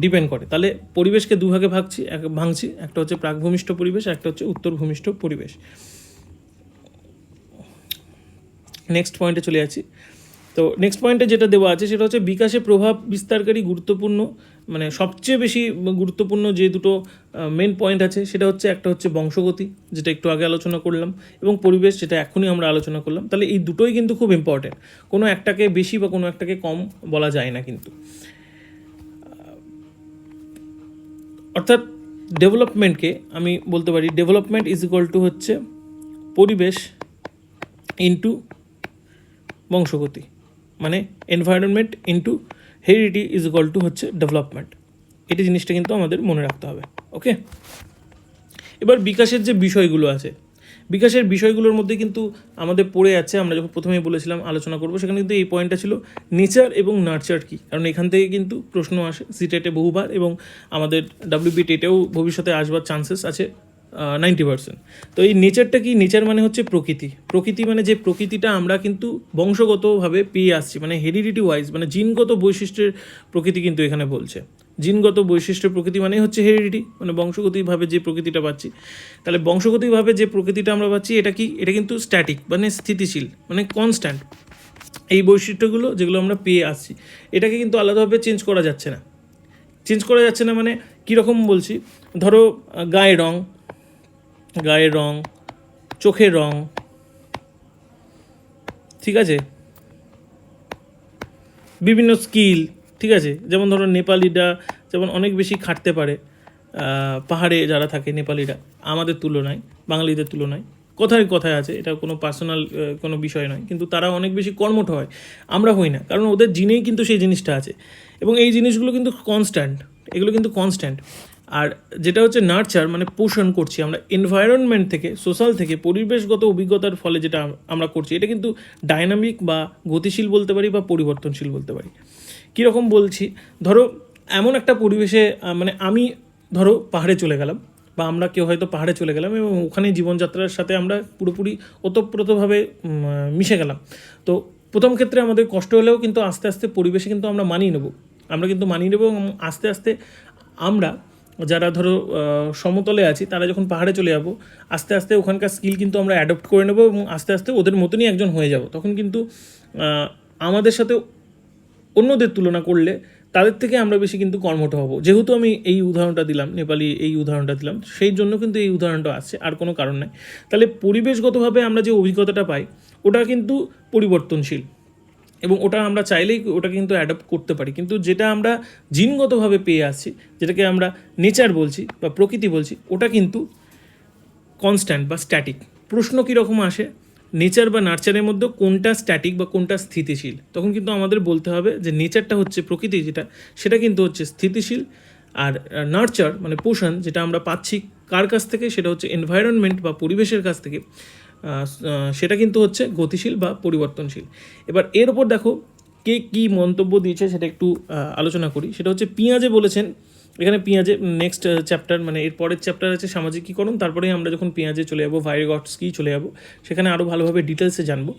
ডিপেন্ড করে। তাহলে পরিবেশকে দুভাগে ভাঙছি, একটা হচ্ছে প্রাকভূমিষ্ঠ পরিবেশ, একটা হচ্ছে উত্তর ভূমিষ্ঠ পরিবেশ। নেক্সট পয়েন্টে চলে যাচ্ছি। তো নেক্সট পয়েন্টে যেটা দেওয়া আছে সেটা হচ্ছে বিকাশে প্রভাব বিস্তারকারী গুরুত্বপূর্ণ, মানে সবচেয়ে বেশি গুরুত্বপূর্ণ যে দুটো মেন পয়েন্ট আছে, সেটা হচ্ছে একটা হচ্ছে বংশগতি, যেটা একটু আগে আলোচনা করলাম, এবং পরিবেশ, যেটা এখনই আমরা আলোচনা করলাম। তাহলে এই দুটোই কিন্তু খুব ইম্পর্টেন্ট, কোনো একটাকে বেশি বা কোনো একটাকে কম বলা যায় না কিন্তু। অর্থাৎ ডেভেলপমেন্টকে আমি বলতে পারি, ডেভেলপমেন্ট ইজ ইকুয়াল টু হচ্ছে পরিবেশ ইন্টু বংশগতি, মানে environment into heredity is equal to হচ্ছে ডেভেলপমেন্ট। এটা জিনিসটা কিন্তু আমাদের মনে রাখতে হবে। ওকে, এবার বিকাশের যে বিষয়গুলো আছে, বিকাশের বিষয়গুলোর মধ্যে কিন্তু আমাদের পড়ে যাচ্ছে, আমরা যখন প্রথমেই বলেছিলাম আলোচনা করবো, সেখানে কিন্তু এই পয়েন্টটা ছিল নেচার এবং নার্চার কী। কারণ এখান থেকে কিন্তু প্রশ্ন আসে সিটেটে বহুবার, এবং আমাদের WB টেটেও ভবিষ্যতে আসবার চান্সেস আছে 90%। তো এই নেচারটা কি? নেচার মানে হচ্ছে প্রকৃতি। প্রকৃতি মানে যে প্রকৃতিটা আমরা কিন্তু বংশগতভাবে পেয়ে আসছি, মানে হেরিডিটি ওয়াইজ, মানে জিনগত বৈশিষ্ট্যের প্রকৃতি কিন্তু এখানে বলছে। জিনগত বৈশিষ্ট্যের প্রকৃতি মানে হচ্ছে হেরিডিটি, মানে বংশগতিভাবে যে প্রকৃতিটা পাচ্ছি। তাহলে বংশগতিভাবে যে প্রকৃতিটা আমরা পাচ্ছি, এটা কি? এটা কিন্তু স্ট্যাটিক, মানে স্থিতিশীল, মানে কনস্ট্যান্ট। এই বৈশিষ্ট্যগুলো যেগুলো আমরা পেয়ে আসছি, এটাকে কিন্তু আলাদাভাবে চেঞ্জ করা যাচ্ছে না। চেঞ্জ করা যাচ্ছে না মানে কীরকম বলছি? ধরো গায়ের রং, চোখের রং, ঠিক আছে, বিভিন্ন স্কিল, ঠিক আছে, যেমন ধরো নেপালিরা যেমন অনেক বেশি খাটতে পারে, পাহাড়ে যারা থাকে নেপালিরা আমাদের তুলনায়, বাঙালিদের তুলনায়, কথায় কথায় আছে, এটা কোনো পার্সোনাল কোনো বিষয় নয়, কিন্তু তারা অনেক বেশি কর্মঠ হয়, আমরা হই না, কারণ ওদের জিনেই কিন্তু সেই জিনিসটা আছে। এবং এই জিনিসগুলো কিন্তু কনস্ট্যান্ট, এগুলো কিন্তু কনস্ট্যান্ট। আর যেটা হচ্ছে নার্চার, মানে পোষণ করছি আমরা এনভায়রনমেন্ট থেকে, সোশ্যাল থেকে, পরিবেশগত অভিজ্ঞতার ফলে যেটা আমরা করছি, এটা কিন্তু ডাইনামিক বা গতিশীল বলতে পারি বা পরিবর্তনশীল বলতে পারি। কীরকম বলছি, ধরো এমন একটা পরিবেশে, মানে আমি ধরো পাহাড়ে চলে গেলাম, বা আমরা কেউ হয়তো পাহাড়ে চলে গেলাম এবং ওখানে জীবনযাত্রার সাথে আমরা পুরোপুরি ওতপ্রোতভাবে মিশে গেলাম। তো প্রথম ক্ষেত্রে আমাদের কষ্ট হলেও কিন্তু আস্তে আস্তে পরিবেশে কিন্তু আমরা মানিয়ে নেব, এবং আস্তে আস্তে আমরা যারা ধরো সমতলে আছি, তারা যখন পাহাড়ে চলে যাব, আস্তে আস্তে ওখানকার স্কিল কিন্তু আমরা অ্যাডপ্ট করে নেব এবং আস্তে আস্তে ওদের মতনই একজন হয়ে যাব। তখন কিন্তু আমাদের সাথে অন্যদের তুলনা করলে তাদের থেকে আমরা বেশি কিন্তু কর্মঠ হব। যেহেতু আমি এই উদাহরণটা দিলাম, নেপালি এই উদাহরণটা দিলাম, সেই জন্য কিন্তু এই উদাহরণটা আসছে, আর কোনো কারণ নাই। তাহলে পরিবেশগতভাবে আমরা যে অভিজ্ঞতাটা পাই, ওটা কিন্তু পরিবর্তনশীল, এবং ওটা আমরা চাইলেই ওটা কিন্তু অ্যাডপ্ট করতে পারি। কিন্তু যেটা আমরা জিনগতভাবে পেয়ে আসছি, যেটাকে আমরা নেচার বলছি বা প্রকৃতি বলছি, ওটা কিন্তু কনস্ট্যান্ট বা স্ট্যাটিক। প্রশ্ন কীরকম আসে, নেচার বা নার্চারের মধ্যে কোনটা স্ট্যাটিক বা কোনটা স্থিতিশীল? তখন কিন্তু আমাদের বলতে হবে যে নেচারটা হচ্ছে প্রকৃতি, যেটা সেটা কিন্তু হচ্ছে স্থিতিশীল, আর নার্চার মানে পোষণ যেটা আমরা পাচ্ছি কার কাছ থেকে, সেটা হচ্ছে এনভায়রনমেন্ট বা পরিবেশের কাছ থেকে, সেটা কিন্তু হচ্ছে গতিশীল বা পরিবর্তনশীল। এবার এর ওপর দেখো কে কী মন্তব্য দিয়েছে সেটা একটু আলোচনা করি। সেটা হচ্ছে পিঁয়াজে বলেছেন, এখানে পেঁয়াজে নেক্সট চ্যাপ্টার, মানে এর পরের চ্যাপ্টার আছে সামাজিকীকরণ, তারপরেই আমরা যখন পেঁয়াজে চলে যাবো, ভাইগটস্কি চলে যাবো, সেখানে আরও ভালোভাবে ডিটেলসে জানবো।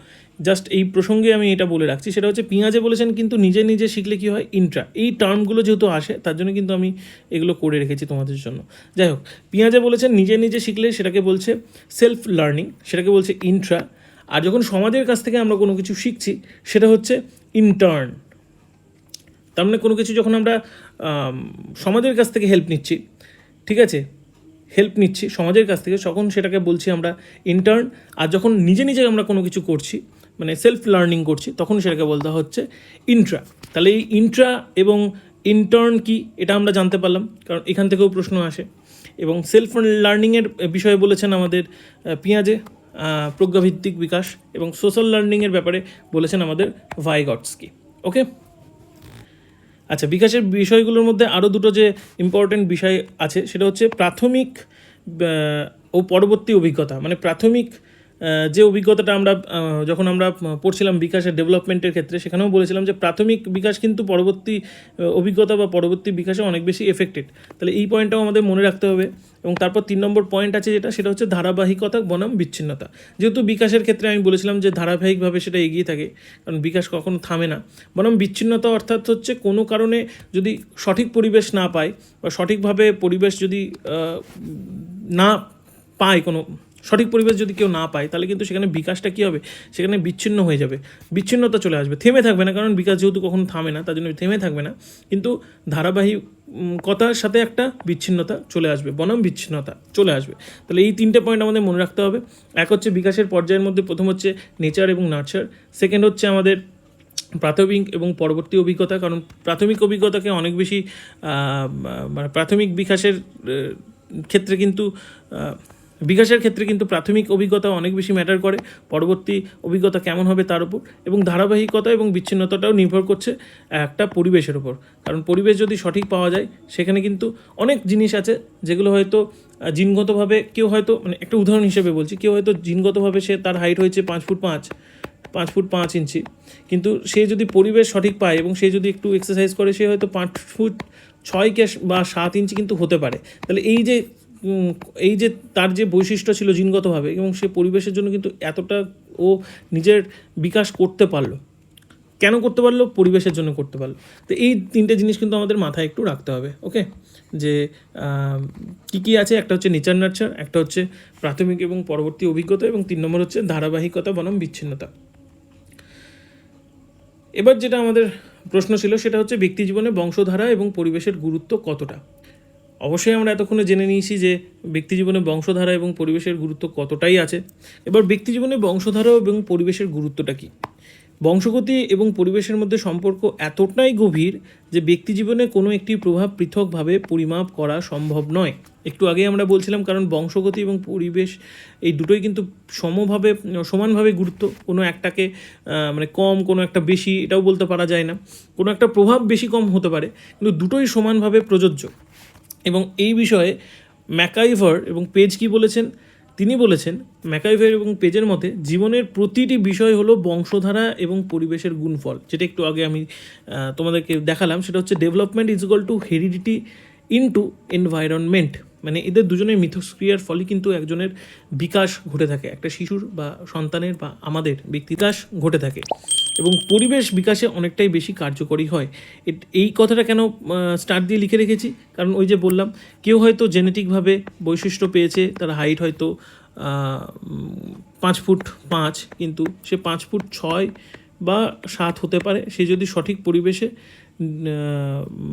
জাস্ট এই প্রসঙ্গে আমি এটা বলে রাখছি, সেটা হচ্ছে পেঁয়াজে বলেছেন কিন্তু নিজে নিজে শিখলে কী হয়, ইন্ট্রা, এই টার্মগুলো যেহেতু আসে তার জন্য কিন্তু আমি এগুলো করে রেখেছি তোমাদের জন্য। যাই হোক, পেঁয়াজে বলেছেন নিজে নিজে শিখলে সেটাকে বলছে সেলফ লার্নিং, সেটাকে বলছে ইন্ট্রা। আর যখন সমাজের কাছ থেকে আমরা কোনো কিছু শিখছি, সেটা হচ্ছে ইন্টার্ন। তার মানে কোনো কিছু যখন আমরা সমাজের কাছ থেকে হেল্প নিচ্ছি, ঠিক আছে, হেল্প নিচ্ছি সমাজের কাছ থেকে, তখন সেটাকে বলছি আমরা ইন্টার্ন। আর যখন নিজে নিজে আমরা কোনো কিছু করছি, মানে সেলফ লার্নিং করছি, তখন সেটাকে বলতে হচ্ছে ইন্ট্রা। তাহলে এই ইন্ট্রা এবং ইন্টার্ন কি, এটা আমরা জানতে পারলাম, কারণ এখান থেকেও প্রশ্ন আসে। এবং সেলফ লার্নিংয়ের বিষয়ে বলেছেন আমাদের পেঁয়াজে প্রজ্ঞাভিত্তিক বিকাশ, এবং সোশ্যাল লার্নিংয়ের ব্যাপারে বলেছেন আমাদের ভাইগটস্কি। ওকে, আচ্ছা, বিকাশের বিষয়গুলোর মধ্যে আরও দুটো যে ইম্পর্টেন্ট বিষয় আছে, সেটা হচ্ছে প্রাথমিক ও পরবর্তী অভিজ্ঞতা। মানে প্রাথমিক যে অভিজ্ঞতাটা আমরা যখন আমরা পড়ছিলাম বিকাশের ডেভেলপমেন্টের ক্ষেত্রে, সেখানেও বলেছিলাম যে প্রাথমিক বিকাশ কিন্তু পরবর্তী অভিজ্ঞতা বা পরবর্তী বিকাশে অনেক বেশি এফেক্টেড। তাহলে এই পয়েন্টটাও আমাদের মনে রাখতে হবে। এবং তারপর 3 নম্বর পয়েন্ট আছে যেটা, সেটা হচ্ছে ধারাবাহিকতা বনাম বিচ্ছিন্নতা। যেহেতু বিকাশের ক্ষেত্রে আমি বলেছিলাম যে ধারাবাহিকভাবে সেটা এগিয়ে থাকে, কারণ বিকাশ কখনো থামে না। বনাম বিচ্ছিন্নতা অর্থাৎ হচ্ছে কোনো কারণে যদি সঠিক পরিবেশ না পায়, বা সঠিকভাবে পরিবেশ যদি না পায়, কোনো সঠিক পরিবেশ যদি কেউ না পায়, তাহলে কিন্তু সেখানে বিকাশটা কী হবে, সেখানে বিচ্ছিন্ন হয়ে যাবে, বিচ্ছিন্নতা চলে আসবে, থেমে থাকবে না। কারণ বিকাশ যেহেতু কখনো থামে না, তার জন্য থেমে থাকবে না, কিন্তু ধারাবাহিকতার সাথে একটা বিচ্ছিন্নতা চলে আসবে, বনাম বিচ্ছিন্নতা চলে আসবে। তাহলে এই 3টে পয়েন্ট আমাদের মনে রাখতে হবে। এক হচ্ছে বিকাশের পর্যায়ের মধ্যে প্রথম হচ্ছে নেচার এবং নার্চার, সেকেন্ড হচ্ছে আমাদের প্রাথমিক এবং পরবর্তী অভিজ্ঞতা। কারণ প্রাথমিক অভিজ্ঞতাকে অনেক বেশি মানে প্রাথমিক বিকাশের ক্ষেত্রে কিন্তু বিকাশের ক্ষেত্রে কিন্তু প্রাথমিক অভিজ্ঞতা অনেক বেশি ম্যাটার করে, পরবর্তী অভিজ্ঞতা কেমন হবে তার উপর। এবং ধারাবাহিকতা এবং বিচ্ছিন্নতাটাও নির্ভর করছে একটা পরিবেশের উপর। কারণ পরিবেশ যদি সঠিক পাওয়া যায়, সেখানে কিন্তু অনেক জিনিস আছে যেগুলো হয়তো জিনগতভাবে, কেউ হয়তো, মানে একটা উদাহরণ হিসেবে বলছি, কেউ হয়তো জিনগতভাবে তার হাইট হয়েছে 5 ফুট 5 ইঞ্চি, কিন্তু সে যদি পরিবেশ সঠিক পায় এবং সে যদি একটু এক্সারসাইজ করে, সে হয়তো 5 ফুট 6 বা 7 ইঞ্চি কিন্তু হতে পারে। তাহলে এই যে তার যে বৈশিষ্ট্য ছিল জিনগতভাবে, এবং সে পরিবেশের জন্য কিন্তু এতটা ও নিজের বিকাশ করতে পারলো। কেন করতে পারলো? পরিবেশের জন্য করতে পারলো। তো এই 3টে জিনিস কিন্তু আমাদের মাথায় একটু রাখতে হবে। ওকে, যে কী আছে, একটা হচ্ছে নেচার নার্চার, একটা হচ্ছে প্রাথমিক এবং পরবর্তী অভিজ্ঞতা, এবং 3 নম্বর হচ্ছে ধারাবাহিকতা বনাম বিচ্ছিন্নতা। এবার যেটা আমাদের প্রশ্ন ছিল, সেটা হচ্ছে ব্যক্তি জীবনে বংশধারা এবং পরিবেশের গুরুত্ব কতটা। অবশ্যই আমরা এতক্ষণে জেনে নিয়েছি যে ব্যক্তিজীবনে বংশধারা এবং পরিবেশের গুরুত্ব কতটাই আছে। এবার ব্যক্তিজীবনে বংশধারা এবং পরিবেশের গুরুত্বটা কী? বংশগতি এবং পরিবেশের মধ্যে সম্পর্ক এতটাই গভীর যে ব্যক্তিজীবনে কোনো একটি প্রভাব পৃথকভাবে পরিমাপ করা সম্ভব নয়। একটু আগেই আমরা বলছিলাম, কারণ বংশগতি এবং পরিবেশ এই দুটোই কিন্তু সমানভাবে গুরুত্ব। কোনো একটাকে মানে কম, কোনো একটা বেশি, এটাও বলতে পারা যায় না। কোনো একটা প্রভাব বেশি কম হতে পারে, কিন্তু দুটোই সমানভাবে প্রযোজ্য। এবং এই বিষয়ে ম্যাকাইভার এবং পেজ কি বলেছেন? তিনি বলেছেন, ম্যাকাইভার এবং পেজের মতে জীবনের প্রতিটি বিষয় হলো বংশধারা এবং পরিবেশের গুণফল। যেটা একটু আগে আমি তোমাদেরকে দেখালাম, সেটা হচ্ছে development is equal to heredity into environment. মানে এদের দুজনের মিথস্ক্রিয়ার ফলে কিন্তু একজনের বিকাশ ঘটে থাকে, একটা শিশুর বা সন্তানের বা আমাদের বিকাশ ঘটে থাকে, এবং পরিবেশ বিকাশে অনেকটাই বেশি কার্যকরী হয়। এই কথাটা কেন স্টার দিয়ে লিখে রেখেছি? কারণ ওই যে বললাম, কেউ হয়তো জেনেটিকভাবে বৈশিষ্ট্য পেয়েছে, তার হাইট হয়তো 5 ফুট 5, কিন্তু সে 5 ফুট 6 বা 7 হতে পারে। সে যদি সঠিক পরিবেশে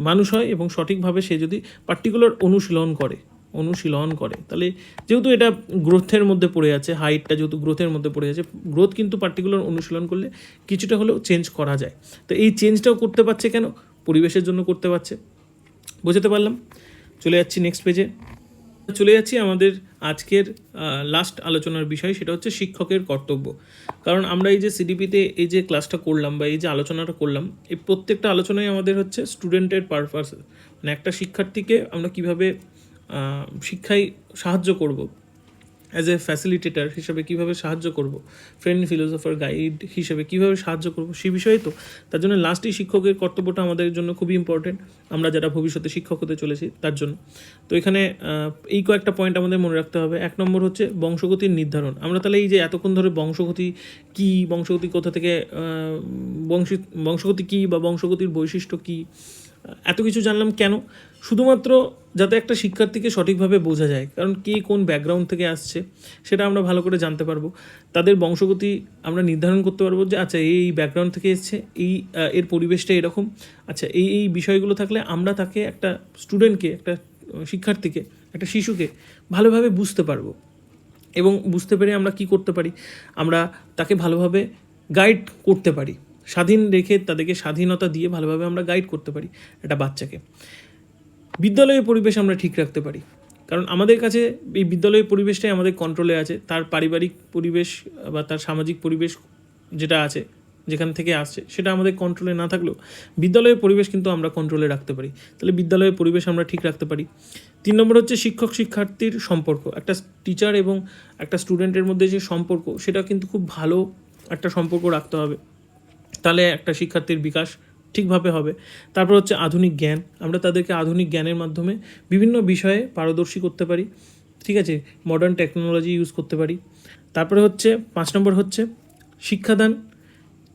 মানুষ হয় এবং সঠিকভাবে সে যদি পার্টিকুলার অনুশীলন করে, তাহলে যেহেতু এটা গ্রোথের মধ্যে পড়ে আছে, হাইটটা যেহেতু গ্রোথের মধ্যে পড়ে আছে, গ্রোথ কিন্তু পার্টিকুলার অনুশীলন করলে কিছুটা হলেও চেঞ্জ করা যায়। তো এই চেঞ্জটাও করতে পারছে কেন? পরিবেশের জন্য করতে পারছে। বোঝাতে পারলাম? চলে যাচ্ছি নেক্সট পেজে। চলে যাচ্ছি আমাদের আজকের লাস্ট আলোচনার বিষয়, সেটা হচ্ছে শিক্ষকের কর্তব্য। কারণ আমরা এই যে সিডিপিতে এই যে ক্লাসটা করলাম বা এই যে আলোচনাটা করলাম, এই প্রত্যেকটা আলোচনায় আমাদের হচ্ছে স্টুডেন্টের পারপাস, মানে একটা শিক্ষার্থীকে আমরা কীভাবে শিক্ষায় সাহায্য করব, অ্যাজ এ ফ্যাসিলিটেটার হিসেবে কীভাবে সাহায্য করব, ফ্রেন্ড ফিলোসফার গাইড হিসেবে কীভাবে সাহায্য করব, সেই বিষয়ে তো। তার জন্য লাস্টেই শিক্ষকের কর্তব্যটা আমাদের জন্য খুবই ইম্পর্টেন্ট, আমরা যারা ভবিষ্যতে শিক্ষক হতে চলেছি তার জন্য। তো এখানে এই কয়েকটা পয়েন্ট আমাদের মনে রাখতে হবে। 1 নম্বর হচ্ছে বংশগতির নির্ধারণ। আমরা তাহলে এই যে এতক্ষণ ধরে বংশগতি কী, বংশগতি কোথা থেকে, বংশগতি কী বা বংশগতির বৈশিষ্ট্য কী, এত কিছু জানলাম কেন? শুধুমাত্র যাতে একটা শিক্ষার্থীকে সঠিকভাবে বোঝা যায়, কারণ কে কোন ব্যাকগ্রাউন্ড থেকে আসছে সেটা আমরা ভালো করে জানতে পারবো। তাদের বংশগতি আমরা নির্ধারণ করতে পারবো যে আচ্ছা এই ব্যাকগ্রাউন্ড থেকে এসছে, এর পরিবেশটা এরকম, আচ্ছা এই বিষয়গুলো থাকলে আমরা তাকে, একটা স্টুডেন্টকে, একটা শিক্ষার্থীকে, একটা শিশুকে ভালোভাবে বুঝতে পারবো। এবং বুঝতে পেরে আমরা কি করতে পারি? আমরা তাকে ভালোভাবে গাইড করতে পারি, স্বাধীন রেখে তাদেরকে স্বাধীনতা দিয়ে ভালোভাবে আমরা গাইড করতে পারি একটা বাচ্চাকে। বিদ্যালয়ের পরিবেশ আমরা ঠিক রাখতে পারি, কারণ আমাদের কাছে এই বিদ্যালয়ের পরিবেশটাই আমাদের কন্ট্রোলে আছে। তার পারিবারিক পরিবেশ বা তার সামাজিক পরিবেশ যেটা আছে, যেখান থেকে আসছে, সেটা আমাদের কন্ট্রোলে না থাকলেও বিদ্যালয়ের পরিবেশ কিন্তু আমরা কন্ট্রোলে রাখতে পারি। তাহলে বিদ্যালয়ের পরিবেশ আমরা ঠিক রাখতে পারি। 3 নম্বর হচ্ছে শিক্ষক শিক্ষার্থীর সম্পর্ক। একটা টিচার এবং একটা স্টুডেন্টের মধ্যে যে সম্পর্ক, সেটা কিন্তু খুব ভালো একটা সম্পর্ক রাখতে হবে, তাহলে একটা শিক্ষার্থীর বিকাশ ঠিকভাবে হবে। তারপর হচ্ছে আধুনিক জ্ঞান। আমরা তাদেরকে আধুনিক জ্ঞানের মাধ্যমে বিভিন্ন বিষয়ে পারদর্শী করতে পারি, ঠিক আছে, মডার্ন টেকনোলজি ইউজ করতে পারি। তারপরে হচ্ছে 5 নম্বর হচ্ছে শিক্ষাদান।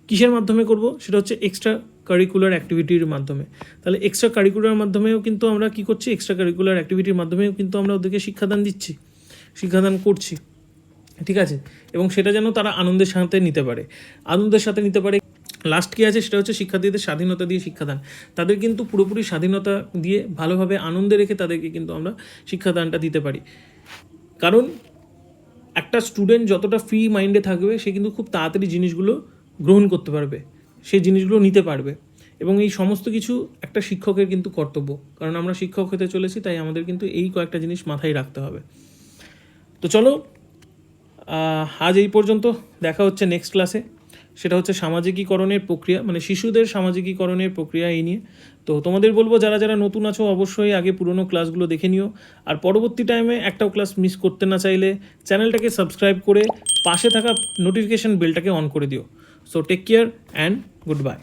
কিসের মাধ্যমে করব? সেটা হচ্ছে এক্সট্রা কারিকুলার অ্যাক্টিভিটির মাধ্যমে। তাহলে এক্সট্রা কারিকুলার মাধ্যমেও কিন্তু আমরা কী করছি? এক্সট্রা কারিকুলার অ্যাক্টিভিটির মাধ্যমেও কিন্তু আমরা ওদেরকে শিক্ষাদান দিচ্ছি, শিক্ষাদান করছি, ঠিক আছে। এবং সেটা যেন তারা আনন্দের সাথে নিতে পারে। লাস্ট কী আছে? সেটা হচ্ছে শিক্ষার্থীদের স্বাধীনতা দিয়ে শিক্ষাদান। তাদের কিন্তু পুরোপুরি স্বাধীনতা দিয়ে ভালোভাবে আনন্দে রেখে তাদেরকে কিন্তু আমরা শিক্ষাদানটা দিতে পারি। কারণ একটা স্টুডেন্ট যতটা ফ্রি মাইন্ডে থাকবে, সে কিন্তু খুব তাড়াতাড়ি জিনিসগুলো গ্রহণ করতে পারবে, সেই জিনিসগুলো নিতে পারবে। এবং এই সমস্ত কিছু একটা শিক্ষকের কিন্তু কর্তব্য, কারণ আমরা শিক্ষক হতে চলেছি, তাই আমাদের কিন্তু এই কয়েকটা জিনিস মাথায় রাখতে হবে। তো চলো আজ এই পর্যন্ত, দেখা হচ্ছে নেক্সট ক্লাসে। সেটা হচ্ছে সামাজিকীকরণের প্রক্রিয়া, মানে শিশুদের সামাজিকীকরণের প্রক্রিয়া এই নিয়ে। তো তোমাদের বলবো, যারা যারা নতুন আছো অবশ্যই আগে পুরনো ক্লাসগুলো দেখে নিও, আর পরবর্তী টাইমে একটাও ক্লাস মিস করতে না চাইলে চ্যানেলটাকে সাবস্ক্রাইব করে পাশে থাকা নোটিফিকেশান বেলটাকে অন করে দিও। So take care and good bye.